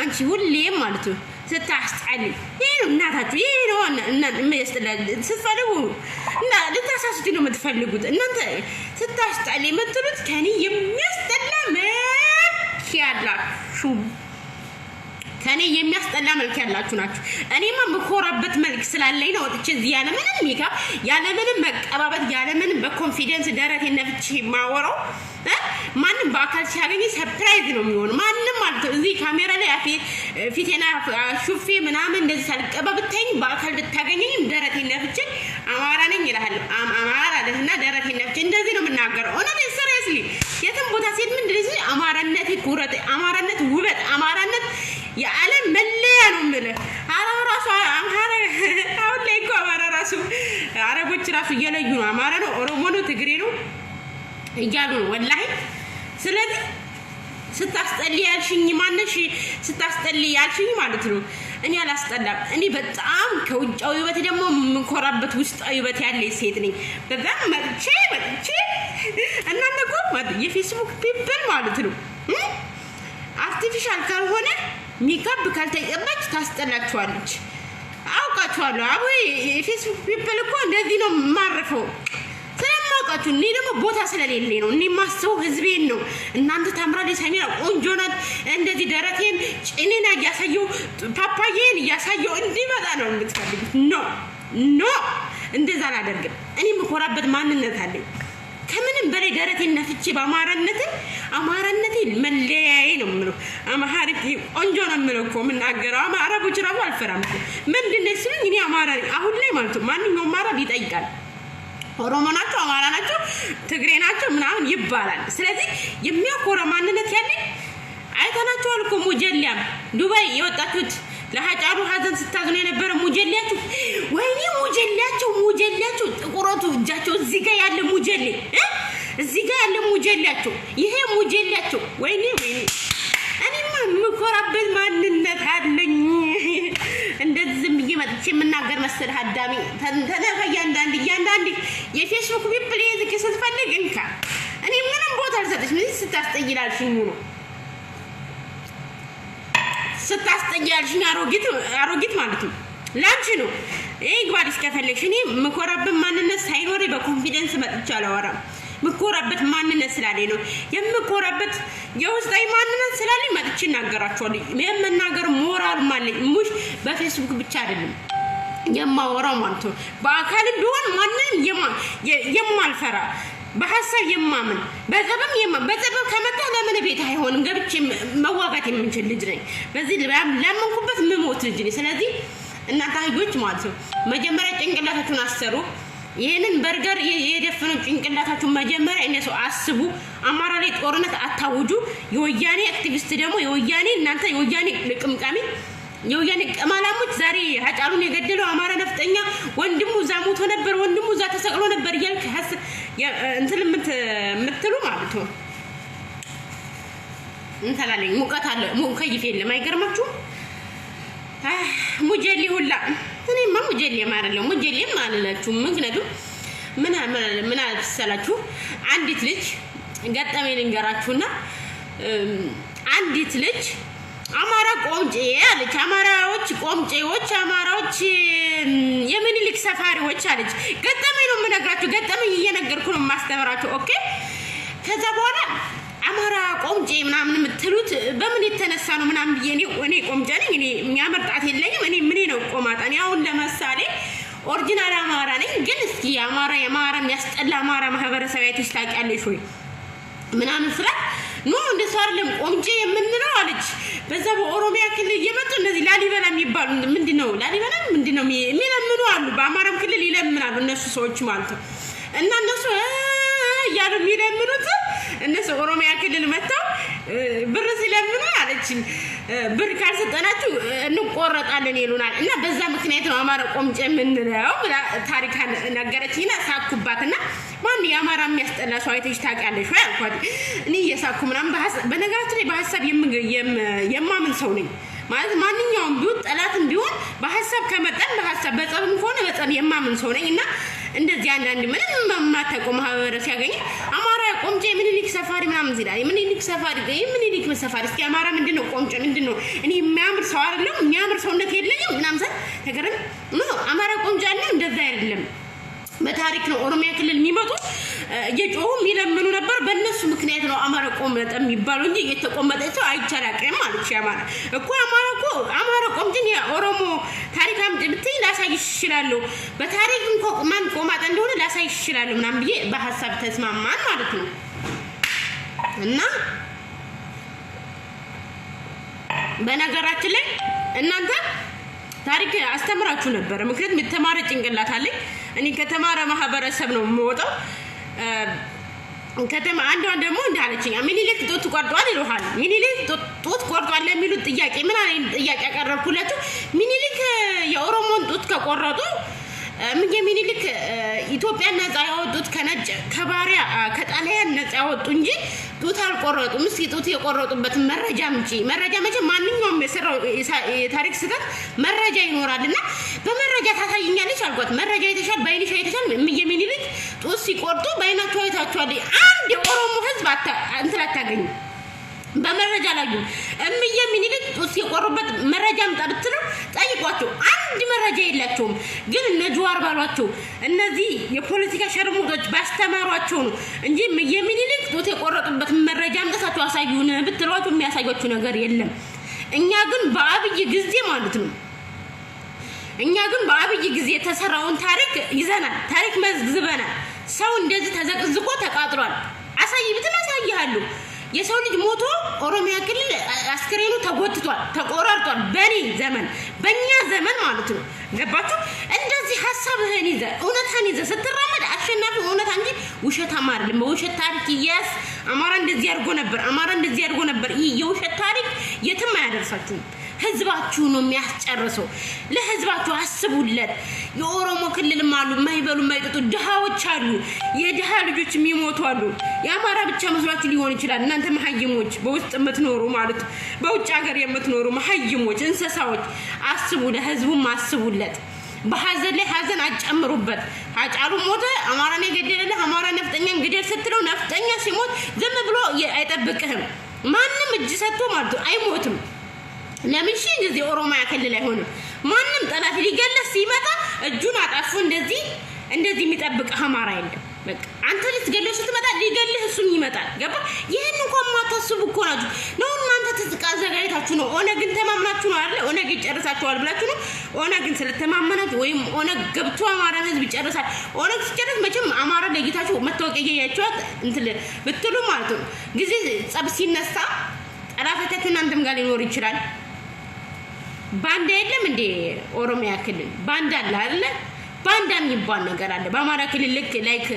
አንቺ ሁሌም ማለት ነው ስታስጠል ይሄ ነው እናታችሁ ይሄ ነው እና የሚያስጠላል ስትፈልጉ እና ልታሳስቱ ነው የምትፈልጉት እናንተ ስታስጠል የምትሉት ከኔ የሚያስጠላ መልክ ያላችሁ ከኔ የሚያስጠላ መልክ ያላችሁ ናችሁ እኔማ መኮራበት መልክ ስላለኝ ነው ወጥቼ እዚህ ያለ ምንም ሜካፕ ያለ ምንም መቀባበት ያለ ምንም በኮንፊደንስ ደረቴን ነፍቼ ማወራው ማንንም በአካል ሲያገኝ ሰርፕራይዝ ነው የሚሆነው ማንንም ማለት እዚህ ካሜራ ላይ ፊቴና ሹፌ ምናምን እንደዚህ ሳልቀባ ብታይኝ በአካል ብታገኘኝም ደረቴን ነፍቼ አማራ ነኝ ይላል አማራ አይደልና ደረቴን ነፍቼ እንደዚህ ነው የምናገረው እውነት ሲሪየስሊ የትም ቦታ ሴት ምን እንደዚህ አማራነት ኩራት አማራነት ውበት አማራነት የዓለም መለያ ነው ማለት አራው ራሱ አማራ አሁን ላይ እኮ አማራ ራሱ አረቦች ራሱ እየለዩ ነው አማራ ነው ኦሮሞ ነው ትግሬ ነው እያሉ ነው ወላሂ ስለዚህ ስታስጠሊ ያልሽኝ ማነሽ ስታስጠሊ ያልሽኝ ማለት ነው እኔ አላስጠላም እኔ በጣም ከውጫው ውበት ደግሞ ምንኮራበት ውስጣው ውበት ያለ ሴት ነኝ በጣም መጥቼ እናንተ እኮ የፌስቡክ ፒፕል ማለት ነው አርቲፊሻል ካልሆነ ሜካፕ ካልተቀባች ታስጠላችኋለች አውቃችኋለሁ አቦ የፌስቡክ ፒፕል እኮ እንደዚህ ነው ማረፈው ስለማውቃችሁ እኔ ደግሞ ቦታ ስለሌለኝ ነው እኔ ማስተው ህዝቤን ነው እናንተ ታምራለች ሳሚራ ቆንጆ ናት እንደዚህ ደረቴን ጭኔና ያሳየው ፓፓዬን ያሳየው እንዲመጣ ነው የምትፈልጉት ኖ እንደዛ አላደርግም እኔ ምኮራበት ማንነት አለኝ ከምንም በላይ ደረቴን ነፍቼ በአማራነቴ መለያዬ ነው የምለው አማራቲ ቆንጆ ነው የምለው እኮ የምናገረው አማራቦች ራሱ አልፈራም ምንድነው ሲሉኝ እኔ አማራ ነኝ አሁን ላይ ማለት ነው ማንኛውም አማራ ይጠይቃል ኦሮሞ ናቸው አማራ ናቸው ትግሬ ናቸው ምናምን ይባላል ስለዚህ የሚያኮራ ማንነት ያለኝ አይተናቸዋል እኮ ሙጀሊያም ዱባይ የወጣችሁት ለሃጫሉ ሀዘን ስታዝኑ የነበረ ሙጀሊያችሁ ወይኔ ሙጀሊያችሁ ጥቁሮቱ እጃቸው እዚህ ጋር ያለ ሙጀሊ እዚህ ጋር ያለ ሙጀሊያቸው ይሄ ሙጀሊያቸው ወይኔ እኔማ ምኮራበት ማንነት አለኝ እንደዚህ እየመጥቼ የምናገር መሰል ሀዳሚ ተነፈያ እያንዳንድ የፌስቡክ ፒፕል ይዝክ ስትፈልግ እንካ እኔ ምንም ቦታ አልሰጥሽ ምን ስታስጠይላልሽኝ ነው ስታስጠይላልሽኝ አሮጊት ማለት ነው ላንቺ ነው ይግባዲስ ከፈለግሽ እኔ ምኮራበት ማንነት ሳይኖር በኮንፊደንስ መጥቻ አላወራም ምኮራበት ማንነት ስላለኝ ነው የምኮራበት የውስጣዊ ማንነት ስላለኝ መጥቼ እናገራቸዋለሁ የምናገር ሞራል ማለኝ ሙሽ በፌስቡክ ብቻ አይደለም የማወራው ማለት ነው በአካል ቢሆን ማንንም የማልፈራ በሐሳብ የማምን በጸበብ ከመጣ ለምን ቤት አይሆንም ገብቼ መዋጋት የምንችል ልጅ ነኝ በዚህ ለምንኩበት ምሞት ልጅ ነኝ ስለዚህ እናንተ ልጆች ማለት ነው መጀመሪያ ጭንቅላታችሁን አሰሩ ይሄንን በርገር የደፈኑ ጭንቅላታችሁን መጀመሪያ እነሱ አስቡ አማራ ላይ ጦርነት አታውጁ የወያኔ አክቲቪስት ደግሞ የወያኔ እናንተ የወያኔ ልቅምቃሚ የወያኔ ቀማላሞች ዛሬ ሀጫሉን የገደለው አማራ ነፍጠኛ ወንድሙ ዛሞቶ ነበር ወንድሙ ዛ ተሰቅሎ ነበር ይልክ እንትን ምትሉ ማለት ነው እንተላለኝ ሙቀት አለ ሙከይፍ የለም አይገርማችሁ ሙጀሊ ሁላ እኔማ ሙጀሊ ማረለው ሙጀሊ ማለላችሁ ምክንያቱም ምን አልተሰላችሁ አንዲት ልጅ ገጠመኝ ልንገራችሁና አንዲት ልጅ አማራ ቆምጬ አለች አማራዎች ቆምጬዎች አማራዎች የምኒልክ ሰፋሪዎች አለች ገጠመኝ ነው የምነግራችሁ ገጠመኝ እየነገርኩ ነው ማስተምራችሁ ኦኬ ከዛ በኋላ አማራ ቆምጬ ምናምን የምትሉት በምን የተነሳ ነው ምናምን እኔ ቆምጬ ነኝ እኔ የሚያመርጣት የለኝም እኔ ምን ነው ቆማጣኔ አሁን ለምሳሌ ኦሪጂናል አማራ ነኝ ግን እስኪ አማራ የሚያስጠላ አማራ ማህበረሰብ አይተሽ ታውቂያለሽ ወይ ምናምን ስላት ኖ እንደሱ አይደለም ቆምጬ የምንለው አለች በዛ በኦሮሚያ ክልል እየመጡ እንደዚህ ላሊበላ የሚባሉ ምንድነው ላሊበላ ምንድነው የሚለምኑ አሉ በአማራም ክልል ይለምናሉ እነሱ ሰዎች ማለት ነው እና እነሱ ያሉ የሚለምኑት እነሱ ኦሮሚያ ክልል መጣው ብር ስለምኑ አለችኝ ብር ካልሰጠናችሁ እንቆረጣለን ይሉናል እና በዛ ምክንያት ነው አማራ ቆምጬ የምንለው ብላ ታሪክ ነገረችኝና ሳኩባትና ማን የአማራ የሚያስጠላ ሰው አይተሽ ታውቂያለሽ ወይ አልኳት እኔ እየሳኩ ምናምን በነገራችን ላይ በሐሳብ የማምን ሰው ነኝ ማለት ማንኛውም ቢሆን ጠላትም ቢሆን በሐሳብ ከመጣን በሐሳብ በጸብም ከሆነ በጸብ የማምን ሰው ነኝና እንደዚህ አንዳንድ ምንም ማታውቀው ማህበረሰብ ሲያገኝ አማራ ቆምጬ ምኒልክ ሰፋሪ ምናምን ይላል ምኒልክ ሰፋሪ እስኪ አማራ ምንድነው ቆምጬ ምንድነው እኔ የሚያምር ሰው አይደለም የሚያምር ሰውነት የለኝም ምናምን ተገረም ነው አማራ ቆምጬ ነው እንደዛ አይደለም በታሪክ ነው ኦሮሚያ ክልል የሚመጡ የጮሁ የሚለምኑ ነበር በእነሱ ምክንያት ነው አማራ ቆመጠ የሚባለው እንጂ የተቆመጠው አይቻላቀም ማለት ያማራ እኮ አማራ ቆምጬ ኦሮሞ ታሪክ አምጥ ብትይ ላሳይሽ ይችላል በታሪክ እንኳን ማን ቆማጣ እንደሆነ ላሳይሽ ይችላል ምናምን ብዬ በሐሳብ ተስማማን ማለት ነው እና በነገራችን ላይ እናንተ ታሪክ አስተምራችሁ ነበር ምክንያቱም የተማረ ጭንቅላት አለኝ እኔ ከተማረ ማህበረሰብ ነው የምወጣው ከተማ አንዷ ደግሞ እንዳለችኝ ምኒልክ ጦት ቆርጧል ይሉሃል ምኒልክ ጦት ቆርጧል ለሚሉት ጥያቄ ምን አይነት ጥያቄ ያቀረብኩላችሁ ምኒልክ የኦሮሞን ጦት ከቆረጡ ምኒልክ ኢትዮጵያ ነፃ ያወጡት ከነጭ ከባሪያ ከጣሊያን ነፃ ያወጡ እንጂ ጦት አልቆረጡም እስኪ ጦት የቆረጡበት መረጃ መቼ ማንኛውም የታሪክ ስህተት መረጃ ይኖራልና በመረጃ ታሳይኛለች አልኳት መረጃ የተሻል ባይልሽ አይተሻል ምኒልክ ጦት ሲቆርጡ ባይናቸው አይታችኋል አንድ የኦሮሞ ህዝብ እንትን አታገኙ በመረጃ ላይ ምኒልክ ጦት የቆረጡበት መረጃ ምጣብትለው ጠይቋቸው አንድ መረጃ የላቸውም ግን እነ ጁዋር ባሏቸው እነዚህ የፖለቲካ ሸርሙጦች ባስተማሯቸው ነው እንጂ ምኒልክ ጦት የቆረጡበት መረጃ ምጣታቸው አሳዩን ብትሏቸው የሚያሳዩቸው ነገር የለም እኛ ግን በአብይ ጊዜ ማለት ነው እኛ ግን በአብይ ጊዜ የተሰራውን ታሪክ ይዘናል ታሪክ መዝግበናል ሰው እንደዚህ ተዘቅዝቆ ተቃጥሏል አሳይ ብትላሳይሃሉ የሰው ልጅ ሞቶ ኦሮሚያ ክልል አስክሬኑ ተጎትቷል ተቆራርጧል በእኛ ዘመን ማለት ነው ገባችሁ እንደዚህ ሐሳብህን ይዘ እውነታን ይዘ ስትራመድ አሸናፊ እውነታ እንጂ ውሸት አይደለም በውሸት ታሪክ ይያስ አማራ እንደዚህ አድርጎ ነበር ይሄ የውሸት ታሪክ የትም አያደርሳችሁም ህዝባችሁ ነው የሚያስጨርሰው ለህዝባችሁ አስቡለት የኦሮሞ ክልል ማሉ ማይበሉ ማይጠጡ ድሃዎች አሉ የድሃ ልጆች የሚሞቱ አሉ የአማራ ብቻ መስሏችሁ ሊሆን ይችላል እናንተ መሐይሞች በውስጥ የምትኖሩ ማለት በውጭ ሀገር የምትኖሩ መሐይሞች እንሰሳዎች አስቡ ለህዝቡም አስቡለት በሐዘን ላይ ሐዘን አጨምሩበት አጫሉ ሞተ አማራን የገደለ አማራ ነፍጠኛን ግደል ስትለው ነፍጠኛ ሲሞት ዝም ብሎ አይጠብቅህም ማንንም እጅ ሰጥቶ ማለት አይሞትም ለምን ሺ እንደዚህ ኦሮሚያ ክልል አይሆንም ማንንም ጠላት ሊገለስ ሲመጣ እጁን አጣፉ እንደዚህ የሚጠብቅ አማራ የለም በቃ አንተ ልትገለስ ስትመጣ ሊገልህ እሱም ይመጣል ገባ ይሄን እንኳን ማታስቡ እኮ ናችሁ ነው እናንተ ተዘጋጅታችሁ ነው ኦነግን ተማምናችሁ ነው አይደል ኦነግ ይጨርሳችኋል ብላችሁ ነው ኦነግን ስለተማመናችሁ ወይም ኦነግ ገብቶ አማራን ህዝብ ይጨርሳል ኦነግ ሲጨርስ መቼም አማራ ለጌታችሁ መታወቂያ ያያችኋት እንትን ብትሉ ማለት ነው ጊዜ ጸብ ሲነሳ ጠላታችሁ እናንተም ጋር ሊኖር ይችላል ባንዳ የለም እንደ ኦሮሚያ ክልል ባንዳ አለ አይደል ባንዳ የሚባል ነገር አለ በአማራ ክልል ልክ ላይክ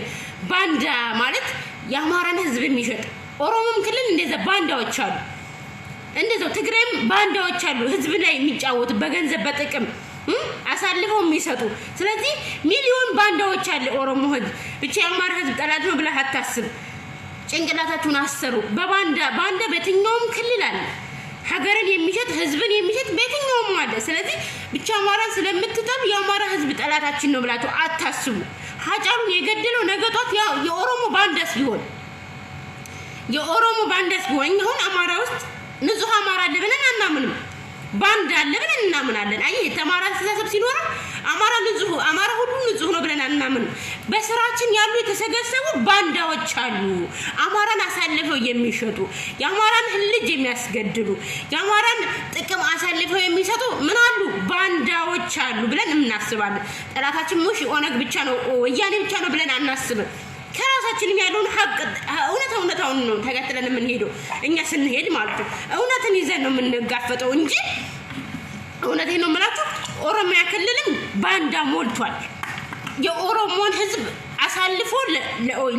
ባንዳ ማለት የአማራን ህዝብ የሚሸጥ ኦሮሞም ክልል እንደዛ ባንዳዎች አሉ እንደዛው ትግራይም ባንዳዎች አሉ ህዝብ ላይ የሚጫወቱ በገንዘብ በጥቅም አሳልፈው የሚሰጡ ስለዚህ ሚሊዮን ባንዳዎች አለ ኦሮሞ ህዝብ ብቻ የአማራ ህዝብ ጠላት ነው ብለህ አታስብ ጭንቅላታችሁን አሰሩ ባንዳ በየትኛውም ክልል አለ ሀገርን የሚሸጥ ህዝብን የሚሸጥ በየትኛውም አለ ስለዚህ ብቻ አማራን ስለምትጠሉ የአማራ ህዝብ ጠላታችን ነው ብላችሁ አታስቡ ሀጫሉን የገደለው ነገጧት የኦሮሞ ባንዳስ ቢሆን አሁን አማራ ውስጥ ንጹህ አማራ አለ ብለን አናምንም ባንዳ አለ ብለን እናምናለን አይ የተማራ አስተሳሰብ ሲኖር አማራ ሁሉ ንጹህ ነው ብለን አናምንም በስራችን ያሉ የተሰገሰቡ ባንዳዎች አሉ አማራን አሳልፈው የሚሸጡ የአማራን ልጅ የሚያስገድሉ የአማራን ጥቅም አሳልፈው የሚሰጡ ምን አሉ ባንዳዎች አሉ ብለን እናስባለን ጠላታችን ሙሽ ኦነግ ብቻ ነው ወያኔ ብቻ ነው ብለን አናስብም ከራሳችንም ያለውን ሀቅ እውነታውን ነው ተከትለን የምንሄደው እኛ ስንሄድ ማለት ነው እውነትን ይዘን ነው የምንጋፈጠው እንጂ እውነቴን ነው የምላችሁ ኦሮሚያ ክልልም ባንዳ ሞልቷል የኦሮሞን ህዝብ አሳልፎ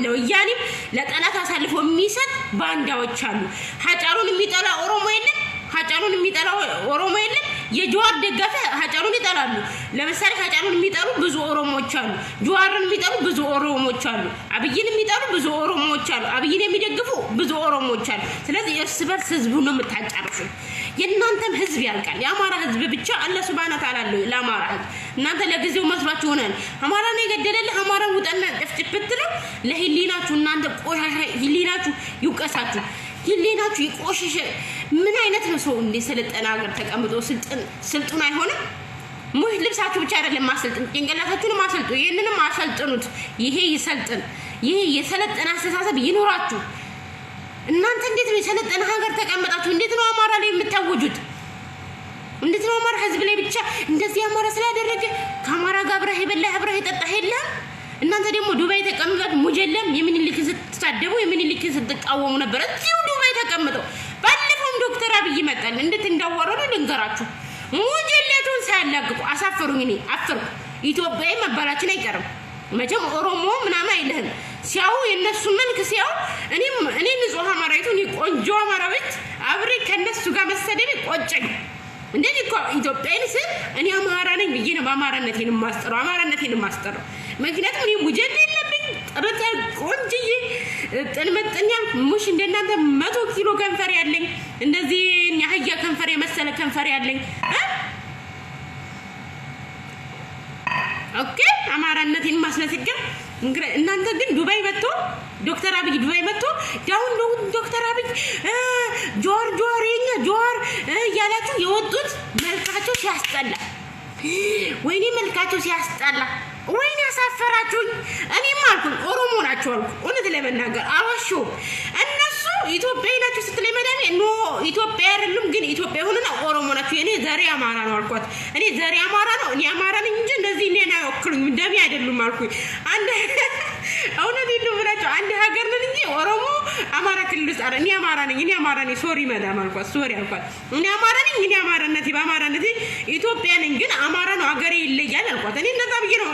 ለወያኔም ለጠላት አሳልፎ የሚሰጥ ባንዳዎች አሉ። ሀጫሉን የሚጠላ ኦሮሞ የለም። ሀጫሉን የሚጠላ ኦሮሞ የለም። የጀዋር ደጋፊ ሀጫሉን ይጠላሉ። ለምሳሌ ሀጫሉን የሚጠሉ ብዙ ኦሮሞዎች አሉ። ጀዋርን የሚጠሉ ብዙ ኦሮሞዎች አሉ። አብይን የሚጠሉ ብዙ ኦሮሞዎች አሉ። አብይን የሚደግፉ ብዙ ኦሮሞዎች አሉ። ስለዚህ እርስ በርስ ህዝቡ ነው የምታጫርሱ። የእናንተም ህዝብ ያልቃል። የአማራ ህዝብ ብቻ አላህ ሱብሃነሁ ወተዓላ አለው ለአማራ ህዝብ። እናንተ ለጊዜው መስሏችሁ ሆናል። አማራ ነው የገደለልህ አማራ ውጣና ጥፍጥፍ ብትሉ ለህሊናችሁ እናንተ ቆሻሻ ህሊናችሁ ይውቀሳችሁ። ህሊናችሁ ይቆሽሽ። ምን አይነት ነው ሰው እንደ ሰለጠና ሀገር ተቀምጦ ስልጡን አይሆንም? ሙህ ልብሳችሁ ብቻ አይደለም ማሰልጥን፣ ጭንቅላታችሁን ማሰልጡ። ይሄንንም አሰልጥኑት። ይሄ ይሰልጥን። ይሄ የሰለጠና አስተሳሰብ ይኖራችሁ። እናንተ እንዴት ነው የሰለጠና ሀገር ተቀምጣችሁ እንዴት ነው አማራ ላይ የምታወጁት? እንዴት ነው አማራ ህዝብ ላይ ብቻ እንደዚህ አማራ ስላደረገ ከአማራ ጋር አብረህ የበላህ አብረህ የጠጣህ የለም? እናንተ ደግሞ ዱባይ ተቀምጣችሁ ሙጀለም የምኒልክን ስትሳደቡ የምኒልክን ስትቃወሙ ነበር። እዚሁ ዱባይ ተቀምጠው ባለፈውም ዶክተር አብይ መጣል እንዴት እንዳወረዱ ልንገራችሁ። ሙጀለቱን ሳያላግጡ አሳፈሩኝ። እኔ አፈርኩ። ኢትዮጵያዊ መባላችን አይቀርም መቼም ኦሮሞ ምናምን አይልህም። ሲያው የነሱ መልክ ሲያው እኔ ንጹህ አማራዊቱ እኔ ቆንጆ አማራዊት አብሬ ከነሱ ጋር መሰደብ ቆጨኝ። እንደዚህ እኮ ኢትዮጵያዊን ስል እኔ አማራ ነኝ ብዬ ነው በአማራነቴን ማስጠራው። ምክንያቱም እኔ ሙጀል የለብኝ ጥርት ቆንጅዬ ጥልመጥኛል ሙሽ እንደናንተ 100 ኪሎ ከንፈር ያለኝ እንደዚህ ያህያ ከንፈር የመሰለ ከንፈር ያለኝ ኦኬ አማራነቴን ማስለስገም እንግዲህ እናንተ ግን ዱባይ መጥቶ ዶክተር አብይ ዱባይ መጥቶ ዳውን ዶክተር አብይ ጆር የኛ ጆር ያላችሁ የወጡት መልካቸው ሲያስጠላ ወይኔ መልካቸው ሲያስጠላ ወይኔ ያሳፈራችሁኝ። እኔም አልኩኝ ኦሮሞ ናቸው አልኩ። እውነት ለመናገር አዋሹ እነሱ ኢትዮጵያዊ ናቸው ስትለኝ መዳሜ ኖ ኢትዮጵያ አይደሉም ግን ኢትዮጵያ ሆነና ኦሮሞ ናቸው። እኔ ዘሬ አማራ ነው አልኳት። እኔ ዘሬ አማራ ነው እኔ አማራ ነኝ እንጂ እንደዚህ እኔን አይወክሉኝም ደሜ አይደሉም አልኩኝ። አንድ እውነት ይሉ ብላችሁ አንድ ሀገር ነን እንጂ ኦሮሞ አማራ ክልል ውስጥ እኔ አማራ ነኝ ሶሪ መዳም አልኳት። ሶሪ አልኳት። እኔ አማራ ነኝ እኔ አማራነቴ በአማራነቴ ኢትዮጵያ ነኝ ግን አማራ ነው ሀገሬ ይለያል አልኳት። እኔ እንደዛ ብዬ ነው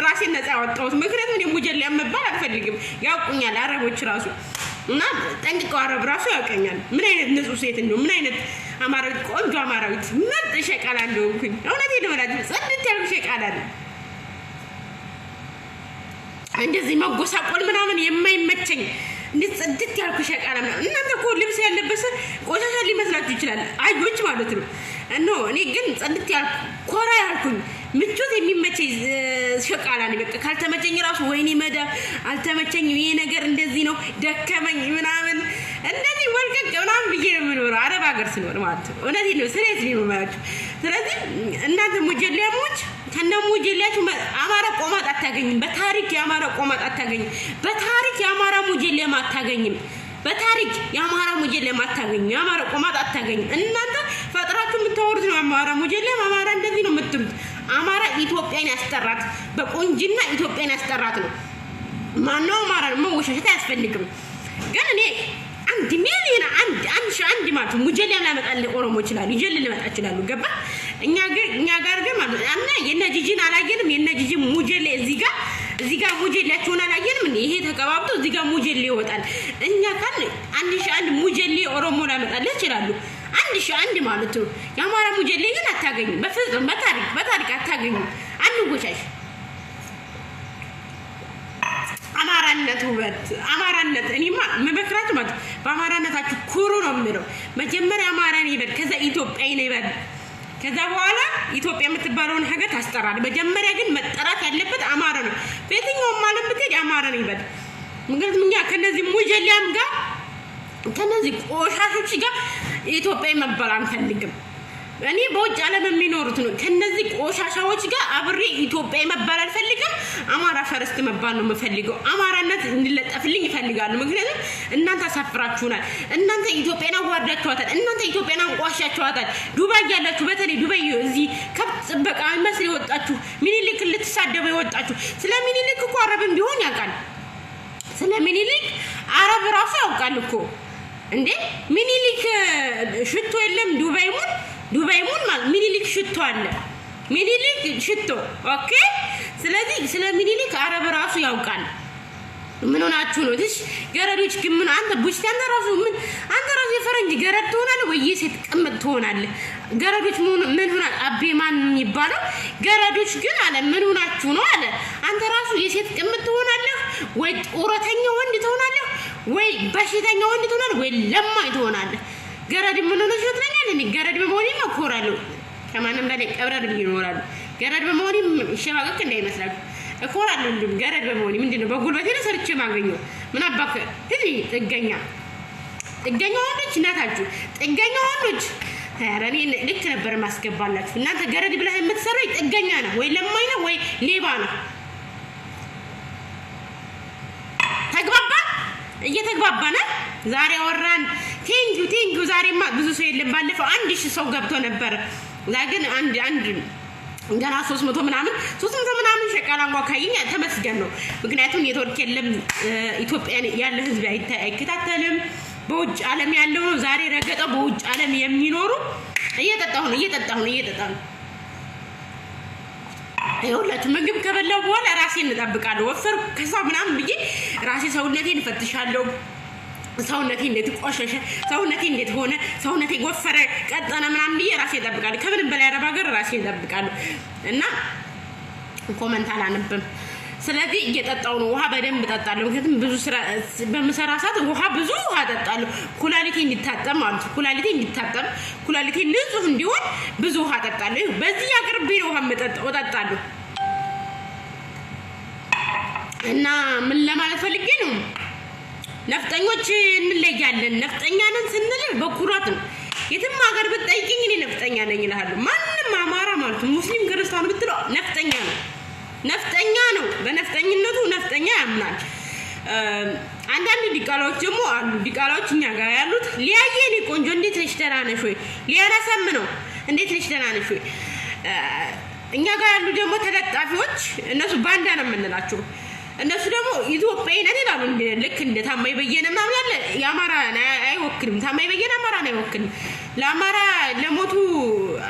ራሴን ነፃ ያወጣሁት። ምክንያቱም እኔ ሙጀል ያመባል አልፈልግም። ያውቁኛል አረቦች ራሱ እና ጠንቅቀው አረብ ራሱ ያውቀኛል ምን አይነት ንጹህ ሴት እንደው ምን አይነት አማራዊት ቆንጆ አማራዊት ምርጥ ሸቃላ እንደሆንኩኝ እውነቴን ነው የምላችሁ። ጽድት ያልኩ ሸቃላ ነኝ። እንደዚህ መጎሳቆል ምናምን የማይመቸኝ እንዴት ጽድት ያልኩ ሸቃላ ነው። እናንተ እኮ ልብስ ያለበሰ ቆሻሻ ሊመስላችሁ ይችላል አይጆች ማለት ነው። እኔ ግን ጽድት ያልኩ ኮራ ያልኩኝ ምቾት የሚመቸኝ ሸቃላ ነኝ። በቃ ካልተመቸኝ ራሱ ወይኔ መዳም አልተመቸኝም ይሄ ነገር እንደዚህ ነው ደከመኝ ምናምን እንደዚህ ወልቀቅ ምናምን ብዬ ነው የምኖረው አረብ ሀገር ስኖር ማለት ነው። እውነቴን ነው ስለዚህ ነው የምላችሁ። ስለዚህ እናንተ ሙጀሊያሞች ከነ ሙጀሊያችሁ አማራ ቆማጥ አታገኝም። በታሪክ የአማራ ቆማጥ አታገኝም። በታሪክ የአማራ ሙጀሊያም አታገኝም። በታሪክ የአማራ ሙጀሊያም አታገኝም። የአማራ ቆማጥ አታገኝም። እናንተ ፈጥራችሁ የምታወሩት ነው አማራ ሙጀሊያም አማራ እንደዚህ ነው የምትሉት። አማራ ኢትዮጵያን ያስጠራት በቆንጅና ኢትዮጵያን ያስጠራት ነው። ማነው አማራ መወሻሸት አያስፈልግም። ግን እኔ አንድ ሚሊዮን አንድ ማለት ሙጀሊያም ላመጣል ኦሮሞ ይችላል ይጀል ልመጣ ይችላል። ገባ እኛ ጋር ግን ማለት እና የነጂጂን አላየንም። የነጂጂ ሙጀሌ እዚህ ጋር ሙጀሌያቸውን አላየንም። ይሄ ተቀባብቶ እዚህ ጋር ሙጀሌ ይወጣል። እኛ ካል 1001 ሙጀሌ ኦሮሞ ላመጣል ይችላል። 1001 ማለት ነው። የአማራ ሙጀሌ ግን አታገኙ። በፍጹም በታሪክ አታገኙ። አንዱ ጎሻሽ አማራነት ውበት አማራነት እኔማ መመክራችሁ ማለት በአማራነታችሁ ኩሩ ነው የምለው። መጀመሪያ አማራን ይበል ከዛ ኢትዮጵያን ይበል ከዛ በኋላ ኢትዮጵያ የምትባለውን ሀገር ታስጠራል። መጀመሪያ ግን መጠራት ያለበት አማራ ነው። በየትኛውም ዓለም ብትሄድ አማራ ነው ይበል። ምክንያቱም እኛ ከነዚህ ሙጀሊያም ጋር ከነዚህ ቆሻሾች ጋር ኢትዮጵያ መባል አንፈልግም። እኔ በውጭ ዓለም የሚኖሩት ነው ከነዚህ ቆሻሻዎች ጋር አብሬ ኢትዮጵያ መባል አልፈልግም። አማራ ፈርስት መባል ነው የምፈልገው። አማራነት እንድለጠፍልኝ ይፈልጋሉ። ምክንያቱም እናንተ አሳፍራችሁናል። እናንተ ኢትዮጵያን አዋርዳችኋታል። እናንተ ኢትዮጵያን አንቋሻችኋታል። ዱባይ ያላችሁ በተለይ ዱባይ እዚህ ከብት ጥበቃ መስል የወጣችሁ ሚኒሊክ ልትሳደቡ የወጣችሁ ስለ ሚኒሊክ እኮ አረብም ቢሆን ያውቃል። ስለ ሚኒሊክ አረብ ራሱ ያውቃል እኮ እንዴ። ሚኒሊክ ሽቶ የለም ዱባይ ሙን ማለት ሚኒሊክ ሽቶ አለ። ሚኒሊክ ሽቶ ኦኬ። ስለዚህ ስለ ሚኒሊክ አረብ ራሱ ያውቃል። ምን ሆናችሁ ነው? እሺ ገረዶች ግን ምን አንተ ቡሽታ አንተ ራሱ የፈረንጅ ገረድ ትሆናለህ ወይ የሴት ቅምጥ ትሆናለህ? ገረዶች ምን ሆና አቤ ማን የሚባለው ገረዶች ግን አለ ምን ሆናችሁ ነው አለ። አንተ ራሱ የሴት ቅምጥ ትሆናለህ ወይ ጦረተኛ ወንድ ትሆናለህ ወይ በሽተኛ ወንድ ትሆናለህ ወይ ለማኝ ትሆናለህ? ገረድ ምን ሆነሽ ትለኛለህ? እኔ ገረድ በመሆኔ እኮራለሁ። ከማንም በላይ ቀብረር ብዬ እኖራለሁ። ገረድ በመሆኔ ሸማቀቅ እንዳይመስላችሁ እኮራለሁ። እንዴም ገረድ በመሆኔ ምንድነው በጉልበቴ ነው ሰርቼ ማገኘው። ምን አባከ እዚህ ጥገኛ ወንዶች እናታችሁ ጥገኛ ወንዶች ታረኔ ልክ ነበር ማስገባላችሁ። እናንተ ገረድ ብለህ የምትሰራው ጥገኛ ነው ወይ ለማኝ ነው ወይ ሌባ ነው። እየተግባባን ዛሬ አወራን። ቴንኪው ዛሬማ ብዙ ሰው የለም። ባለፈው 1000 ሰው ገብቶ ነበር። ግን አንድ ገና 300 ምናምን ሸቃላ እንኳን ካየኝ ተመስገን ነው። ምክንያቱም ኔትወርክ የለም። ኢትዮጵያ ያለ ህዝብ አይከታተልም። በውጭ ዓለም ያለው ነው ዛሬ ረገጠው። በውጭ ዓለም የሚኖሩ እየጠጣሁ ነው ይኸውላችሁ ምግብ ከበላው በኋላ ራሴን እንጠብቃለሁ። ወፈር ከዛ ምናምን ብዬ ራሴ ሰውነቴን እፈትሻለሁ። ሰውነቴ እንዴት ቆሸሸ፣ ሰውነቴ እንዴት ሆነ፣ ሰውነቴ ወፈረ ቀጠነ ምናምን ብዬ ራሴን እጠብቃለሁ። ከምንም በላይ አረብ ሀገር ራሴን እጠብቃለሁ እና ኮመንት አላነብም። ስለዚህ እየጠጣሁ ነው። ውሃ በደንብ እጠጣለሁ። ምክንያቱም ብዙ ስራ በመሰራ ሰዓት ብዙ ውሃ እጠጣለሁ። ኩላሊቴ እንዲታጠብ ማለት ነው። ኩላሊቴ ንጹህ እንዲሆን ብዙ ውሃ እጠጣለሁ። በዚህ አቅርቤ ነው ውሃ እጠጣለሁ። እና ምን ለማለት ፈልጌ ነው? ነፍጠኞች እንለያለን። ነፍጠኛ ነን ስንል በኩራት ነው። የትም ሀገር ብትጠይቂኝ እኔ ነፍጠኛ ነኝ እልሃለሁ። ማንም አማራ ማለት ሙስሊም ክርስቲያን ብትለው ነፍጠኛ ነው። በነፍጠኝነቱ ነፍጠኛ ያምናል። አንዳንድ ዲቃላዎች ደግሞ አሉ። ዲቃላዎች እኛ ጋር ያሉት ሊያየኔ ቆንጆ እንዴት ነሽ ደህና ነሽ ወይ ሊያራሰም ነው እንዴት ነሽ ደህና ነሽ ወይ። እኛ ጋር ያሉ ደግሞ ተለጣፊዎች እነሱ ባንዳ ነው የምንላቸው። እነሱ ደግሞ ኢትዮጵያዊ ነን ይላሉ። ልክ እንደ ታማኝ በየነ ምናምን ያለ የአማራ አይወክልም። ታማኝ በየነ አማራን አይወክልም። ለአማራ ለሞቱ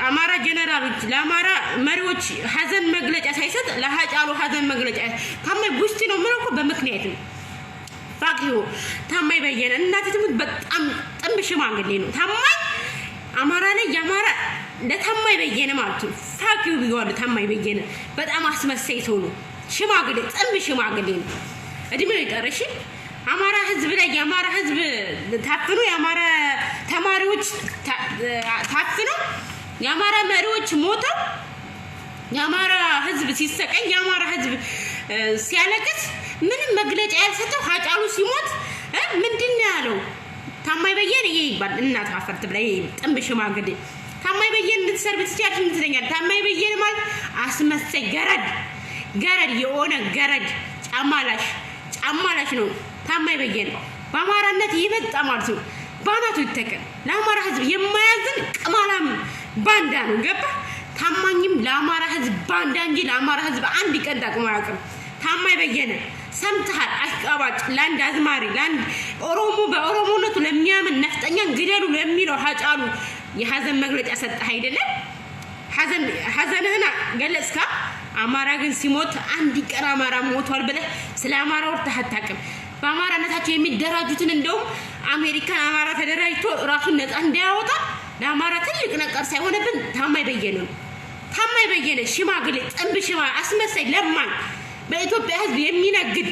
አማራ ጀነራሎች ለአማራ መሪዎች ሀዘን መግለጫ ሳይሰጥ ለሀጫሉ ሀዘን መግለጫ ታማኝ ቡስቲ ነው ምን እኮ በምክንያት ነው። ፋቂዮ ታማኝ በየነ እናቴ ትሙት በጣም ጥንብ ሽማግሌ ነው። ታማኝ አማራ ላይ የአማራ ለታማኝ በየነ ማለት ነው። ፋቂዮ ቢዋል ታማኝ በየነ በጣም አስመሳይ ሰው ነው። ሽማግሌ ጥንብ ሽማግሌ ነው። እድሜው ይጠረሽ አማራ ህዝብ ላይ የአማራ ህዝብ ታፍኖ የአማራ ተማሪዎች ታፍኖ የአማራ መሪዎች ሞተው የአማራ ህዝብ ሲሰቀኝ የአማራ ህዝብ ሲያለቅስ ምንም መግለጫ ያልሰጠው ሀጫሉ ሲሞት ምንድነው ያለው? ታማኝ በየነ ይሄ ይባል እናት አፈርት ብላ ይሄ ጥንብ ሽማግሌ ታማኝ በየነ ልትሰርብ ትችያለሽ ምትለኛል። ታማኝ በየነ ማለት አስመሳይ ገረድ የሆነ ገረድ ጫማላሽ ነው። ታማኝ በየነ በአማራነት ይመጣ ማለት ነው። ባናቱ ይተከል ለአማራ ህዝብ የማያዝን ቅማላም ባንዳ ነው። ገባ? ታማኝም ለአማራ ህዝብ ባንዳ እንጂ ለአማራ ህዝብ አንድ ቀን ጠቅሞ አያውቅም። ታማኝ በየነ ሰምተሃል? አሽቃባጭ ለአንድ አዝማሪ ለአንድ ኦሮሞ በኦሮሞነቱ ለሚያምን ነፍጠኛን ግደሉ ለሚለው ሀጫሉ የሀዘን መግለጫ ሰጠህ አይደለም? ሀዘንህን ገለጽካ። አማራ ግን ሲሞት አንድ ቀን አማራ ሞቷል ብለህ ስለ አማራ ወርተህ አታውቅም። በአማራነታቸው የሚደራጁትን እንደውም አሜሪካን አማራ ተደራጅቶ ራሱን ነፃ እንዳያወጣ ለአማራ ትልቅ ነገር ሳይሆንብን ታማኝ በየነ ነው። ታማኝ በየነ ሽማግሌ ጥንብ አስመሳይ ለማኝ በኢትዮጵያ ህዝብ የሚነግድ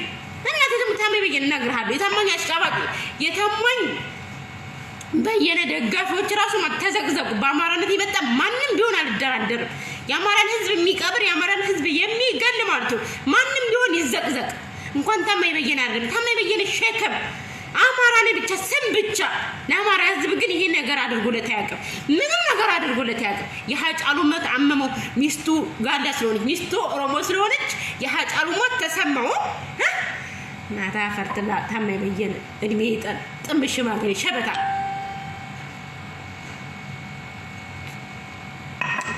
እናንተ ደግሞ ታማኝ በየነ እነግርሃለሁ። የታማኝ አሽቃባጭ የታማኝ በየነ ደጋፊዎች ራሱ ተዘቅዘቁ። በአማራነት የመጣ ማንም ቢሆን አልደራደርም። የአማራን ህዝብ የሚቀብር የአማራን ህዝብ የሚገል ማለት ነው ማንም ቢሆን ይዘቅዘቅ። እንኳን ታማኝ በየነ አይደለም ታማኝ በየነ ሸከም አማራ ላይ ብቻ ስም ብቻ ለአማራ ህዝብ ግን ይሄ ነገር አድርጎለት አያውቅም። ምንም ነገር አድርጎለት አያውቅም። የሀጫሉ ሞት አመመው። ሚስቱ ጋላ ስለሆነች ሚስቱ ኦሮሞ ስለሆነች የሀጫሉ ሞት ተሰማው። ናታ ፈርተላ ታማኝ በየነ እድሜ ይጠል ጥንብ ሽማግሌ ሸበታ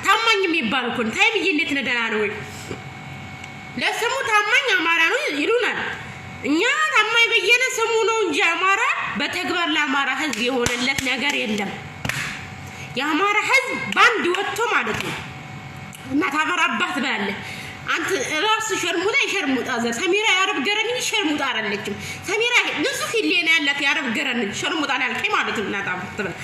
ታማኝ የሚባል እኮ ነው። ታይብዬ እንዴት ነደና ነው ወይ ለስሙ ታማኝ አማራ ነው ይሉናል። እኛ ታማኝ በየነ ስሙ ነው እንጂ አማራ በተግባር ለአማራ ህዝብ የሆነለት ነገር የለም። የአማራ ህዝብ ባንድ ወጥቶ ማለት ነው እና ታበራባት ባለ አንተ ራስ ሸርሙጣ ይሸርሙጣ ዘር ሰሚራ ያረብ ገረኒ ሸርሙጣ አይደለችም ሰሚራ ንጹህ ሊና ያላት ያረብ ገረኒ ሸርሙጣ ያልከኝ ማለት ነው እናታ ተበል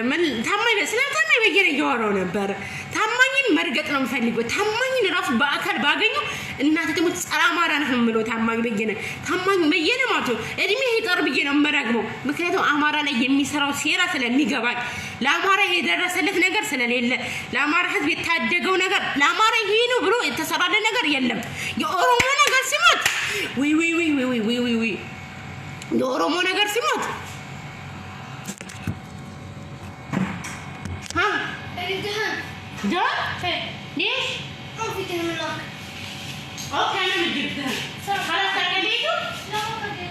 ምን ታማኝ በስለም ታማኝ በየነ እያወራው ነበር ታማኝን መርገጥ ነው የምፈልገው ታማኝን ራሱ በአካል ባገኘው እናንተ ደግሞ ጸራ አማራ ነው የምለው ታማኝ በየነ ማለት ነው እድሜ ይጠር ብዬ ነው መረግመው ምክንያቱም አማራ ላይ የሚሰራው ሴራ ስለሚገባኝ ለአማራ የደረሰለት ነገር ስለሌለ ለአማራ ህዝብ የታደገው ነገር ለአማራ ይሄ ነው ብሎ የተሰራለ ነገር የለም የኦሮሞ ነገር ሲሞት ወይ የኦሮሞ ነገር ሲሞት ده ليش؟ ما في دهن من لك اوكي انا بدي دهن خلاص تكليته؟ لا ما بدي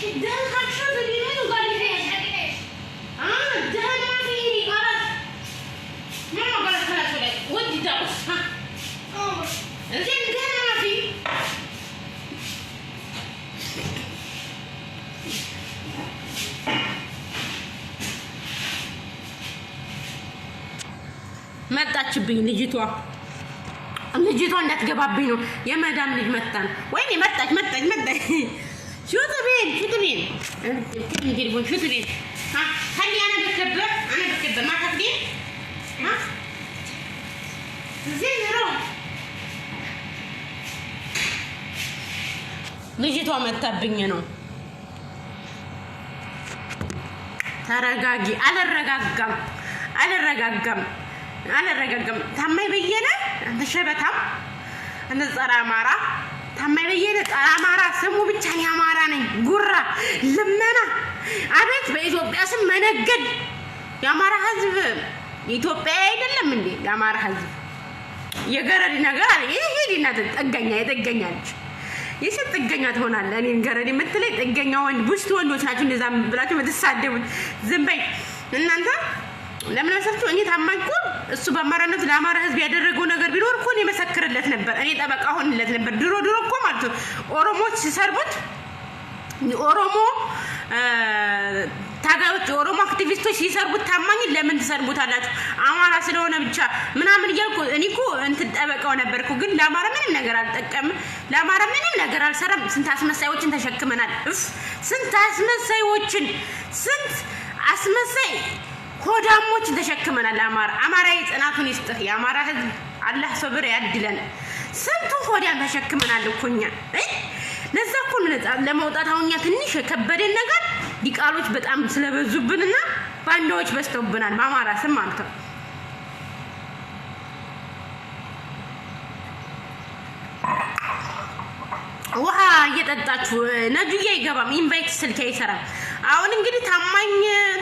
الدهن خد شو تبينه وقال لي ايش؟ الدهن ما فيني خلاص ماما قالت خلاص ولا ودي دقص ها زين الدهن ما في መጣችብኝ ልጅቷ እንዳትገባብኝ ነው የመዳም ልጅ መጣን ወይኔ መጣች شوت بين كيف تليفون شوت بين ها خلي انا بكبر ما تاخدين ها زين روح ልጅቷ መጣብኝ ነው ተረጋጊ አልረጋጋም ታማኝ በየነ አንተ ሸበታም አንተ ጸረ አማራ ታማኝ በየነ ጸረ አማራ ስሙ ብቻ ነው አማራ ነኝ ጉራ ልመና አቤት በኢትዮጵያ ስም መነገድ የአማራ ህዝብ ኢትዮጵያ አይደለም እንዴ የአማራ ህዝብ የገረድ ነገር አለ ይሄ ዲና ተጠገኛለች ጥገኛ ትሆናለህ እኔን ገረድ የምትለኝ ጥገኛ ወንድ ቡስት ወንዶች ናቸው እንደዛ ብላችሁ የምትሳደቡት ዝም በይ እናንተ ለምን አሰብቱ እኔ ታማኝኩ እሱ በአማራነት ለአማራ ህዝብ ያደረገው ነገር ቢኖር እኮ እኔ መሰክርለት ነበር እኔ ጠበቃ ሆንለት ነበር ድሮ እኮ ማለት ነው ኦሮሞች ሲሰርቡት ኦሮሞ ታጋዮች ኦሮሞ አክቲቪስቶች ሲሰርቡት ታማኝ ለምን ትሰርቡታላችሁ አማራ ስለሆነ ብቻ ምናምን እያልኩ እኔ እኮ እንትን ጠበቃው ነበርኩ ግን ለአማራ ምንም ነገር አልጠቀምም ለአማራ ምንም ነገር አልሰራም ስንት አስመሳዮችን ተሸክመናል ስንት አስመሳይ ሆዳሞች ተሸክመናል አማራ ጽናቱን ይስጥህ የአማራ ህዝብ አላህ ሰብር ያድለን ስንቱ ሆዳም ተሸክመናል እኮኛ ለዛ እኮ ለመውጣት አሁንኛ ትንሽ ከበደን ነገር ዲቃሎች በጣም ስለበዙብንና ባንዳዎች በስተውብናል በአማራ ስም ማለት ነው ውሃ እየጠጣችሁ ነጁዬ ይገባም ኢንቫይት ስልክ አይሰራም አሁን እንግዲህ ታማኝ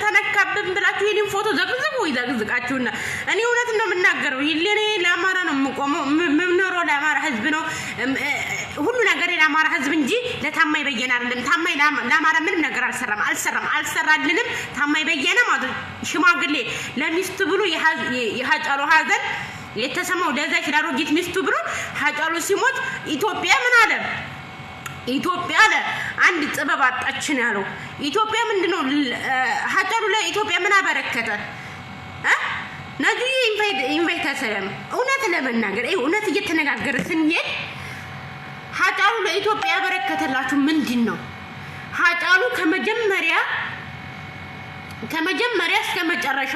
ተነካብን ብላችሁ የኔን ፎቶ ዘግዝቃችሁና እኔ እውነት ነው የምናገረው ይለኔ ለአማራ ነው የምቆመው ምንኖረው ለአማራ ህዝብ ነው ሁሉ ነገር ለአማራ ህዝብ እንጂ ለታማኝ በየነ አይደለም ታማኝ ለአማራ ምንም ነገር አልሰራልንም ታማኝ በየነ ማለት ሽማግሌ ለሚስቱ ብሎ የሃጫሉ ሀዘን የተሰማው ለዛች ላሮጊት ሚስቱ ብሎ ሃጫሉ ሲሞት ኢትዮጵያ ምን አለ ኢትዮጵያ አለ አንድ ጥበብ አጣችን ያለው ኢትዮጵያ ምንድነው ሃጫሉ ለኢትዮጵያ ምን አበረከተ ነጁዬ ኢንቫይት አሰለም እውነት ለመናገር እውነት እየተነጋገረ ስንሄድ ሃጫሉ ለኢትዮጵያ ያበረከተላችሁ ምንድነው ሃጫሉ ከመጀመሪያ እስከ መጨረሻ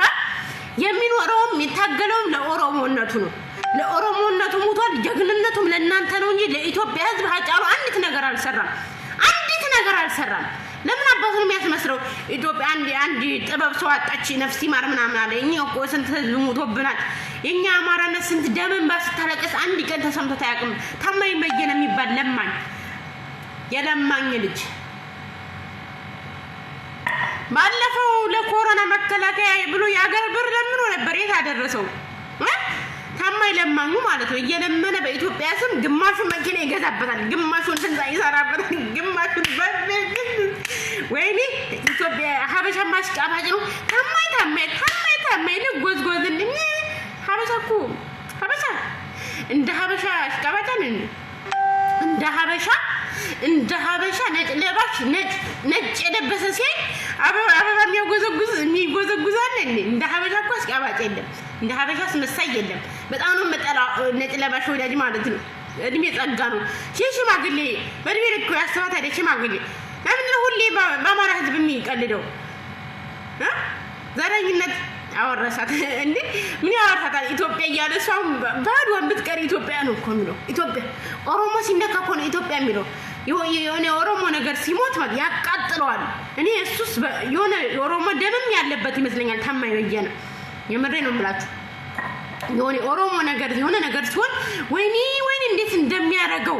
የሚኖረውም የታገለውም ለኦሮሞነቱ ነው ለኦሮሞነቱ ሞቷል ጀግንነቱም ለእናንተ ነው እንጂ ለኢትዮጵያ ህዝብ ሃጫሉ አንዲት ነገር አልሰራም ለምን አባቱ ነው የሚያስመስለው ኢትዮጵያ አንድ ጥበብ ሰው አጣች ነፍሲ ማር ምናምን አለ እኛ እኮ ስንት ህዝብ ሞቶብናል የኛ አማራነት ስንት ደምን ባስታለቀስ አንድ ቀን ተሰምቶ ታያቅም ታማኝ በየነ የሚባል የለማኝ ልጅ ባለፈው ለኮሮና መከላከያ ብሎ ያገር ብር ለምን ነበር የታደረሰው ታማኝ ለማኙ ማለት ነው እየለመነ በኢትዮጵያ ስም ግማሹ መኪና ይገዛበታል ግማሹን ህንጻ ይሰራበታል ግማሹን ወይኔ ኢትዮጵያ ሀበሻ ማስቃባጭ ነው ታማኝ ለጎዝጎዝልኝ ሀበሻ እንደ ሀበሻ አስቃባጭን እንደ ሀበሻ ነጭ ለባሽ ነጭ የለበሰ ሲል አበባ የሚጎዘጉዛል እንደ ሀበሻ እኮ አስቃባጭ የለም እንደ ሀበሻ አስመሳይ የለም። በጣም ነው መጠላ ነጭ ለባሽ ወዳጅ ማለት ነው። እድሜ ጸጋ ነው። ሽማግሌ በእድሜ ልክ ያስባት አይደል? ሽማግሌ ለምን ነው ሁሌ በአማራ ህዝብ የሚቀልደው? ዘረኝነት አወረሳት እንዴ? ምን ያወራታል? ኢትዮጵያ እያለ ሰው ባዷን ብትቀር ኢትዮጵያ ነው እኮ የሚለው። ኢትዮጵያ ኦሮሞ ሲነካ እኮ ነው ኢትዮጵያ የሚለው። የሆነ ኦሮሞ ነገር ሲሞት ማለት ያቃጥለዋል። እኔ እሱስ የሆነ ኦሮሞ ደምም ያለበት ይመስለኛል። ታማኝ በየነ የምሬ ነው የምላችሁ። የሆነ ኦሮሞ ነገር የሆነ ነገር ሲሆን ወይኔ እንዴት እንደሚያረገው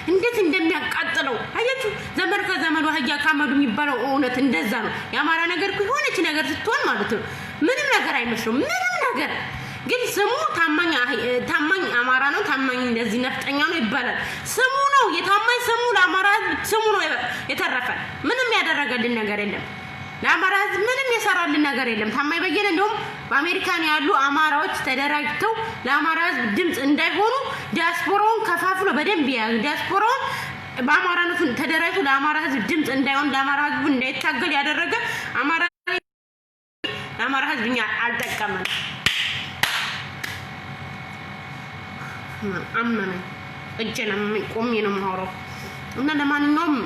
እንዴት እንደሚያቃጥለው አያችሁ። ዘመድ ከዘመዱ አህያ ካመዱ የሚባለው እውነት እንደዛ ነው። የአማራ ነገር እኮ የሆነች ነገር ስትሆን ማለት ነው ምንም ነገር አይመስለውም። ምንም ነገር ግን ስሙ ታማኝ አማራ ነው። ታማኝ እንደዚህ ነፍጠኛ ነው ይባላል። ስሙ ነው የታማኝ ስሙ ለአማራ ስሙ ነው የተረፈን። ምንም ያደረገልን ነገር የለም። ለአማራ ህዝብ ምንም የሰራልን ነገር የለም። ታማኝ በየነ እንደውም በአሜሪካን ያሉ አማራዎች ተደራጅተው ለአማራ ህዝብ ድምፅ እንዳይሆኑ ዲያስፖራውን ከፋፍሎ በደንብ ያዙ። ዲያስፖራውን በአማራነቱ ተደራጅቶ ለአማራ ህዝብ ድምፅ እንዳይሆን ለአማራ ህዝብ እንዳይታገል ያደረገ ለአማራ ህዝብ እኛ አልጠቀመን። አመመኝ እጄን ቆሜ ነው የማወራው እና ለማንኛውም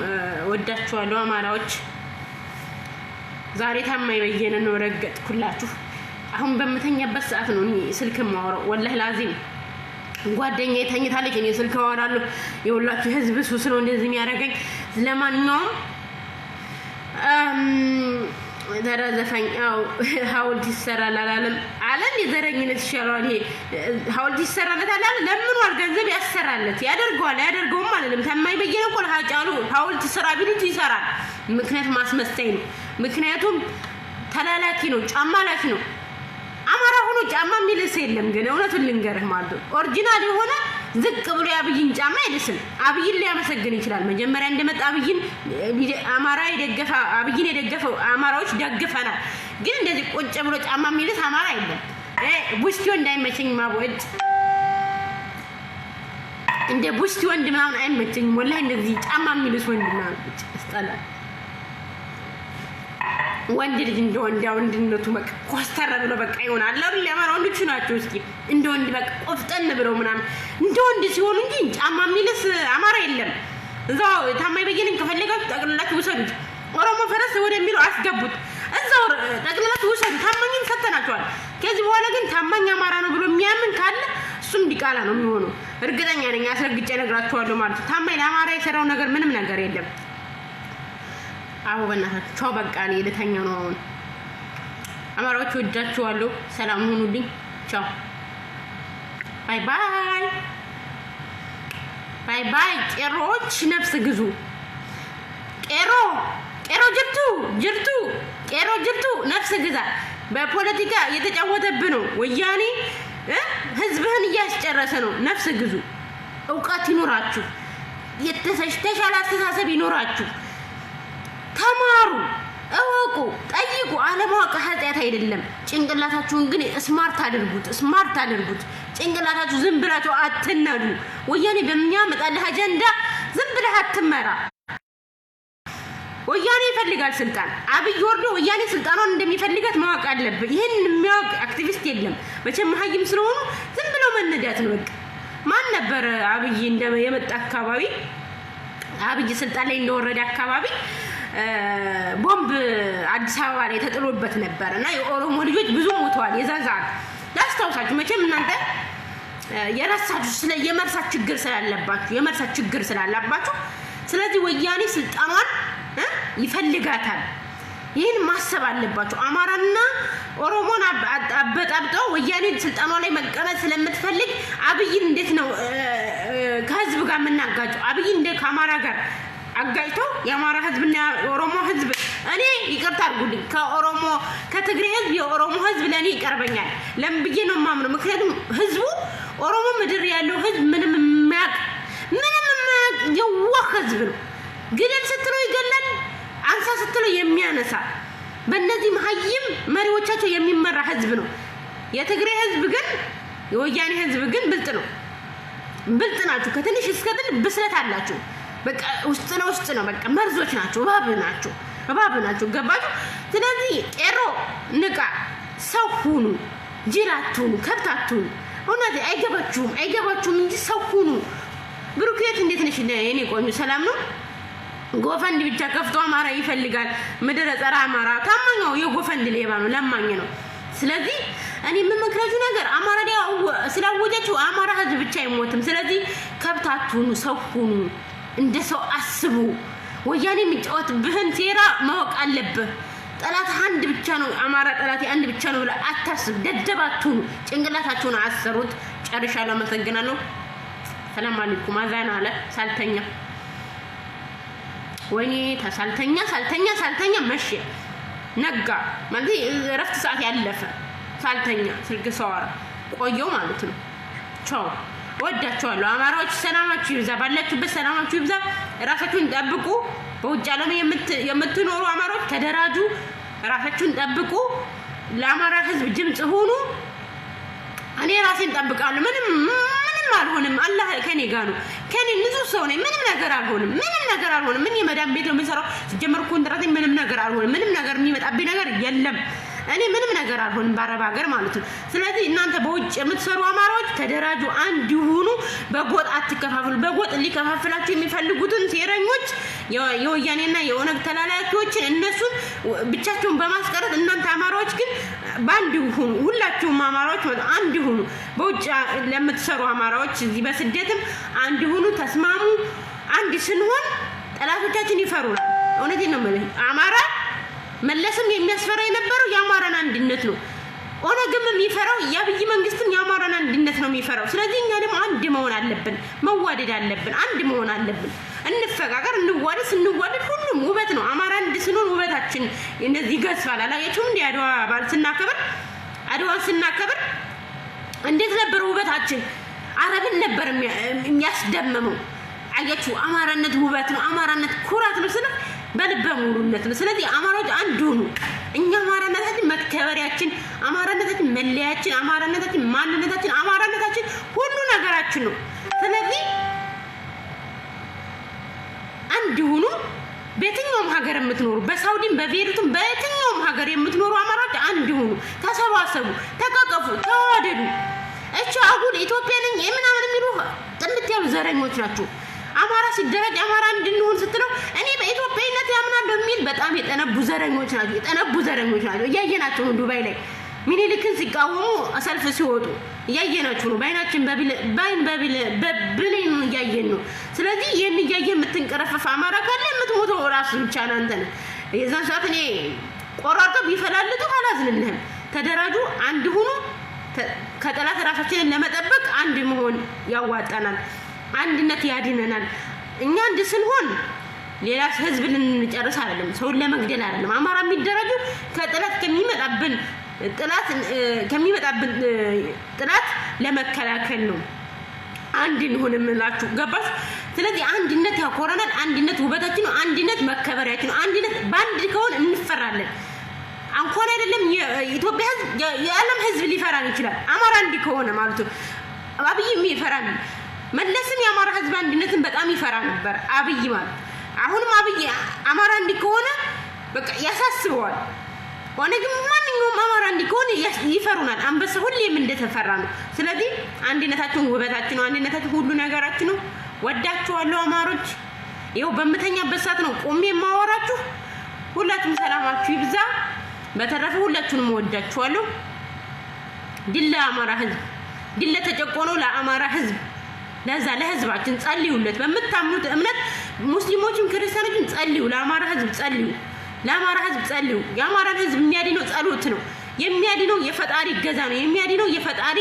ወዳችኋለሁ አማራዎች። ዛሬ ታማኝ በየነ ነው ረገጥኩላችሁ። አሁን በመተኛበት ሰዓት ነው እኔ ስልክ የማወራው። ወላሂ ላዚም ጓደኛዬ ተኝታለች፣ እኔ ስልክ አወራለሁ። የሁላችሁ ህዝብ ሱስ ነው እንደዚህ የሚያደርገኝ። ለማንኛውም ተረዘፈኝ። ሀውልት ይሰራል አላለም አለን። የዘረኝነት ይሻላል። ይሄ ሀውልት ይሰራለት አላለ። ለምኗል፣ ገንዘብ ያሰራለት ያደርገዋል። ያደርገውም አላለም። ታማኝ በየነ እኮ ለሀጫሉ ሀውልት ስራ ቢሉት ይሰራል። ምክንያቱም ማስመሰይ ነው። ምክንያቱም ተላላኪ ነው፣ ጫማ ላኪ ነው። አማራ ሆኖ ጫማ የሚልስ የለም። ግን እውነቱን ልንገርህ ማለት ነው ኦሪጂናል የሆነ ዝቅ ብሎ የአብይን ጫማ አይልስም። አብይን ሊያመሰግን ይችላል። መጀመሪያ እንደመጣ አብይን የደገፈው አማራዎች ደግፈናል። ግን እንደዚህ ቁጭ ብሎ ጫማ የሚልስ አማራ የለም። ቡስቲዮ እንዳይመቸኝ ማወድ እንደ ቡስቲ ወንድ ምናምን አይመቸኝም። ወላሂ እንደዚህ ጫማ የሚልስ ወንድ ምናምን ያስጠላል። ወንድ ልጅ እንደ ወንድነቱ በቃ ኮስተር ብሎ በቃ ይሆናል አይደል? ያማራ ወንዶች ናቸው። እስኪ እንደ ወንድ በቃ ቆፍጠን ብለው ምናምን እንደ ወንድ ሲሆኑ እንጂ ጫማ የሚልስ አማራ የለም። እዛው ታማኝ በየነን ከፈለጋችሁ ጠቅልላችሁ ውሰዱት። ኦሮሞ ፈረስ ወደሚለው አስገቡት። እዛው ጠቅልላችሁ ውሰዱ። ታማኝን ሰተናቸዋል። ከዚህ በኋላ ግን ታማኝ አማራ ነው ብሎ የሚያምን ካለ እሱም ዲቃላ ነው የሚሆነው። እርግጠኛ ነኝ። አስረግጬ እነግራችኋለሁ ማለት ነው። ታማኝ ለአማራ የሰራው ነገር ምንም ነገር የለም። አዎ በእናታችሁ ቻው። በቃ እኔ ልተኛ ነው አሁን። አማራዎች ወዳችኋለሁ። ሰላም ሁኑልኝ። ቻው ባይ ባይ ባይ ባይ። ቄሮች ነፍስ ግዙ። ቄሮ ጅርቱ ነፍስ ግዛ። በፖለቲካ እየተጫወተብህ ነው ወያኔ። ህዝብህን እያስጨረሰ ነው። ነፍስ ግዙ። እውቀት ይኖራችሁ፣ የተሻለ አስተሳሰብ ይኖራችሁ። ተማሩ፣ እወቁ፣ ጠይቁ። አለማወቅ ኃጢአት አይደለም። ጭንቅላታችሁን ግን ስማርት አድርጉት። ጭንቅላታችሁ ዝም ብላችሁ አትነዱ። ወያኔ በሚያመጣልህ አጀንዳ ዝም ብለህ አትመራ። ወያኔ ይፈልጋል ስልጣን። አብይ ወርዶ ወያኔ ስልጣኗን እንደሚፈልጋት ማወቅ አለብህ። ይሄን የሚያውቅ አክቲቪስት የለም። መቼም መሀይም ስለሆኑ ዝም ብለው መነዳት ነው በቃ። ማን ነበር አብይ የመጣ አካባቢ አብይ ስልጣን ላይ እንደወረደ አካባቢ ቦምብ አዲስ አበባ ላይ ተጥሎበት ነበር እና የኦሮሞ ልጆች ብዙ ሞተዋል። የዛን ሰዓት ላስታውሳችሁ። መቼም እናንተ የራሳችሁ የመርሳት ችግር ስላላባችሁ ስለዚህ ወያኔ ስልጣኗን ይፈልጋታል። ይህን ማሰብ አለባችሁ። አማራና ኦሮሞን አበጣብጠው ወያኔ ስልጣኗ ላይ መቀመጥ ስለምትፈልግ አብይን እንዴት ነው ከህዝብ ጋር የምናጋጨው? አብይን እንደ ከአማራ ጋር አጋጭቶ የአማራ ህዝብና የኦሮሞ ህዝብ እኔ ይቅርታ አድርጉልኝ፣ ከትግሬ ህዝብ የኦሮሞ ህዝብ ለእኔ ይቀርበኛል። ለምን ብዬ ነው የማምነው? ምክንያቱም ህዝቡ ኦሮሞ ምድር ያለው ህዝብ ምንም የማያውቅ የዋህ ህዝብ ነው። ግደል ስትለው ይገላል፣ አንሳ ስትለው የሚያነሳ በእነዚህ መሀይም መሪዎቻቸው የሚመራ ህዝብ ነው። የትግሬ ህዝብ ግን የወያኔ ህዝብ ግን ብልጥ ናችሁ። ከትንሽ እስከ ትልቅ ብስለት አላችሁ። በቃ ውስጥ ነው በቃ መርዞች ናቸው፣ እባብ ናቸው። ገባችሁ? ስለዚህ ቄሮ ንቃ፣ ሰው ሁኑ። ጅል አትሁኑ፣ ከብት አትሁኑ። እውነት አይገባችሁም እንጂ ሰው ሁኑ። ብሩክየት እንዴት ነሽ? የኔ ቆንጆ ሰላም ነው? ጎፈንድ ብቻ ከፍቶ አማራ ይፈልጋል። ምድረ ጸረ አማራ ታማኛው የጎፈንድ ሌባ ነው፣ ለማኝ ነው። ስለዚህ እኔ የምመክራችሁ ነገር አማራ ላይ ስላወጃችሁ አማራ ህዝብ ብቻ አይሞትም። ስለዚህ ከብት አትሁኑ፣ ሰው ሁኑ፣ እንደ ሰው አስቡ። ወያኔ የሚጫወትብህን ሴራ ማወቅ አለብህ። ጠላት አንድ ብቻ ነው፣ አማራ ጠላት አንድ ብቻ ነው ብለህ አታስብ። ደደብ አትሁኑ፣ ጭንቅላታችሁን አሰሩት። ጨርሻለሁ። አመሰግናለሁ። ሰላም አለይኩም። አዛን አለ ሳልተኛ ወይኔ ሳልተኛ መሸ ነጋ ማለት እረፍት ሰዓት ያለፈ ሳልተኛ ስልክ ሰዋራ ቆየው ማለት ነው። ቻው፣ ወዳችኋለሁ። አማራዎች ሰላማችሁ ይብዛ፣ ባላችሁበት ሰላማችሁ ይብዛ። ራሳችሁን ጠብቁ። በውጭ ዓለም የምትኖሩ አማራዎች ተደራጁ፣ ራሳችሁን ጠብቁ። ለአማራ ህዝብ ድምጽ ሁኑ። እኔ ራሴን ጠብቃለሁ። ምንም አልሆንም። አላህ ከኔ ጋር ነው። ከኔ ንጹህ ሰው ነኝ። ምንም ነገር አልሆንም። ምን የመዳም ቤት ነው የምሰራው። ሲጀመር ኮንትራት ምንም ነገር አልሆንም። ምንም ነገር የሚመጣብኝ ነገር የለም። እኔ ምንም ነገር አልሆንም በአረብ ሀገር ማለት ነው። ስለዚህ እናንተ በውጭ የምትሰሩ አማራዎች ተደራጁ፣ አንድ ሁኑ። በጎጥ አትከፋፍሉ። በጎጥ ሊከፋፍላችሁ የሚፈልጉትን ሴረኞች የወያኔና የኦነግ ተላላኪዎችን እነሱን ብቻቸውን በማስቀረት እናንተ አማራዎች ግን በአንድ ሁኑ። ሁላችሁም አማራዎች አንድ ሁኑ። በውጭ ለምትሰሩ አማራዎች እዚህ በስደትም አንድ ሁኑ፣ ተስማሙ። አንድ ስንሆን ጠላቶቻችን ይፈሩናል። እውነቴን ነው የምልህ። አማራ መለስም የሚያስፈራ የነበረው የአማራን አንድነት ነው። ኦነግም የሚፈራው የአብይ መንግስትን የአማራን አንድነት ነው የሚፈራው። ስለዚህ እኛ ደግሞ አንድ መሆን አለብን፣ መዋደድ አለብን፣ አንድ መሆን አለብን። እንፈቃቀር፣ እንዋደድ። ስንዋደድ ሁሉም ውበት ነው። አማራ አንድ ስንሆን ውበታችን እነዚህ ይገዝፋል። አላያችሁም? እንደ አድዋ በዓል አድዋን ስናከብር እንዴት ነበር ውበታችን? አረብን ነበር የሚያስደምመው። አያችሁ? አማራነት ውበት ነው። አማራነት ኩራት ነው። ስለ በልበ ሙሉነት ነው። ስለዚህ አማራዎች አንድ ሁኑ። እኛ አማራነታችን መከበሪያችን፣ አማራነታችን መለያችን፣ አማራነታችን ማንነታችን፣ አማራነታችን ሁሉ ነገራችን ነው። ስለዚህ አንድ ሁኑ። በየትኛውም ሀገር የምትኖሩ በሳውዲም በቤሩትም በየትኛውም ሀገር የምትኖሩ አማራዎች አንድ ሁኑ። ተሰባሰቡ፣ ተቃቀፉ፣ ተዋደዱ። እቺ አጉል ኢትዮጵያ ነኝ ምናምን የሚሉ ጥንት ያሉ ዘረኞች ናቸው። አማራ ሲደረጅ አማራ እንድንሆን ስትለው እኔ በኢትዮጵያዊነት ያምናለሁ የሚል በጣም የጠነቡ ዘረኞች ናቸው። እያየናቸው ነው። ዱባይ ላይ ሚኒሊክን ሲቃወሙ ሰልፍ ሲወጡ እያየናቸው ነው። በአይናችን በብሌን እያየን ነው። ስለዚህ ይህን እያየ የምትንቀረፈፍ አማራ ካለ የምትሞተው ራሱ ብቻ አንተ ነህ። የዛን ሰዓት እኔ ቆራርጠው ቢፈላልጡ አላዝንልህም። ተደራጁ፣ አንድ ሁኑ። ከጠላት ራሳችንን ለመጠበቅ አንድ መሆን ያዋጣናል። አንድነት ያድነናል። እኛ አንድ ስንሆን ሌላ ህዝብ ልንጨርስ አይደለም፣ ሰውን ለመግደል አይደለም። አማራ የሚደረጁ ከጠላት ጥላት ለመከላከል ነው። አንድ እንሆን የምላችሁ ገባሽ? ስለዚህ አንድነት ያኮራናል። አንድነት ውበታችን ነው። አንድነት መከበሪያችን ነው። አንድነት በአንድ ከሆነ እንፈራለን። እንኳን አይደለም የኢትዮጵያ ህዝብ የዓለም ህዝብ ሊፈራን ይችላል። አማራ እንዲህ ከሆነ ማለት ነው። አብይም ይፈራል። መለስም የአማራ ህዝብ አንድነትን በጣም ይፈራ ነበር አብይ ማለት። አሁንም አብይ አማራ እንዲህ ከሆነ በቃ ያሳስበዋል። ኦነግም ማንኛውም አማራ እንዲህ ከሆነ ይፈሩናል። አንበሳ ሁሌም እንደተፈራ ነው። ስለዚህ አንድነታችን ውበታችን ነው። አንድነታችን ሁሉ ነገራችን ነው። ወዳችኋለሁ አማሮች። ይኸው በመተኛበት ሰዓት ነው ቆሜ የማወራችሁ። ሁላችሁም ሰላማችሁ ይብዛ። በተረፈ ሁላችሁንም ወዳችኋለሁ። ድል ለአማራ ህዝብ፣ ድል ለተጨቆነው ለአማራ ህዝብ። ለዛ ለህዝባችን ጸልዩለት። በመታምኑት እምነት ሙስሊሞችም ክርስቲያኖችም ጸልዩ። ለአማራ ህዝብ ጸልዩ። ለአማራ ህዝብ ጸልዩ። የአማራን ህዝብ የሚያድነው ጸሎት ነው። የሚያድነው የፈጣሪ እገዛ ነው። የሚያድነው የፈጣሪ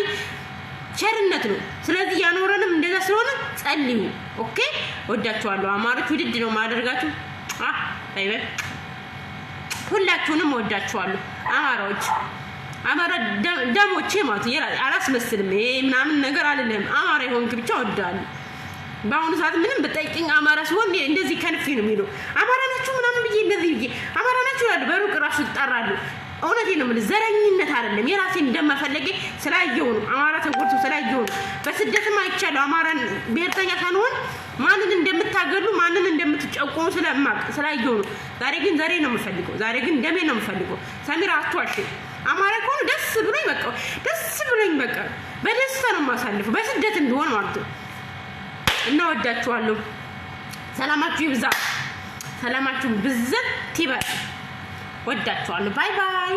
ቸርነት ነው። ስለዚህ ያኖረንም እንደዛ ስለሆነ ጸልዩ። ኦኬ፣ ወዳችኋለሁ አማሮች። ውድድ ነው ማደርጋችሁ። ባይ ሁላችሁንም ወዳችኋለሁ አማራዎች። አማራ ደሞቼ ማለት አላስመስልም። ይሄ ምናምን ነገር አይደለም። አማራ ይሆንክ ብቻ ወዳለሁ። በአሁኑ ሰዓት ምንም በጠይቅኝ አማራ ሲሆን እንደዚህ ከንፌ ነው የሚለው። አማራ ናችሁ ምናምን ብዬ እንደዚህ ብዬ አማራ ናችሁ ያሉ በሩቅ ራሱ ይጣራሉ። እውነቴን ነው የምልህ። ዘረኝነት አይደለም። የራሴን እንደማፈለጌ ስላየው ነው። አማራ ተጎድቶ ስላየው ነው። በስደትም አይቻለሁ። አማራን ብሔርተኛ ሳንሆን ማንን እንደምታገሉ ማንን እንደምትጨቆኑ ስላየው ነው። ዛሬ ግን ዘሬ ነው የምፈልገው። ዛሬ ግን ደሜ ነው የምፈልገው። ሰሚራ አትዋሽ። አማራ ከሆነ ደስ ብሎኝ በቃ በደስታ ነው የማሳልፈው በስደት እንደሆነ ማለት ነው። እና ወዳችኋለሁ። ሰላማችሁ ይብዛ። ሰላማችሁ ብዝት ይበል። ወዳችኋለሁ። ባይ ባይ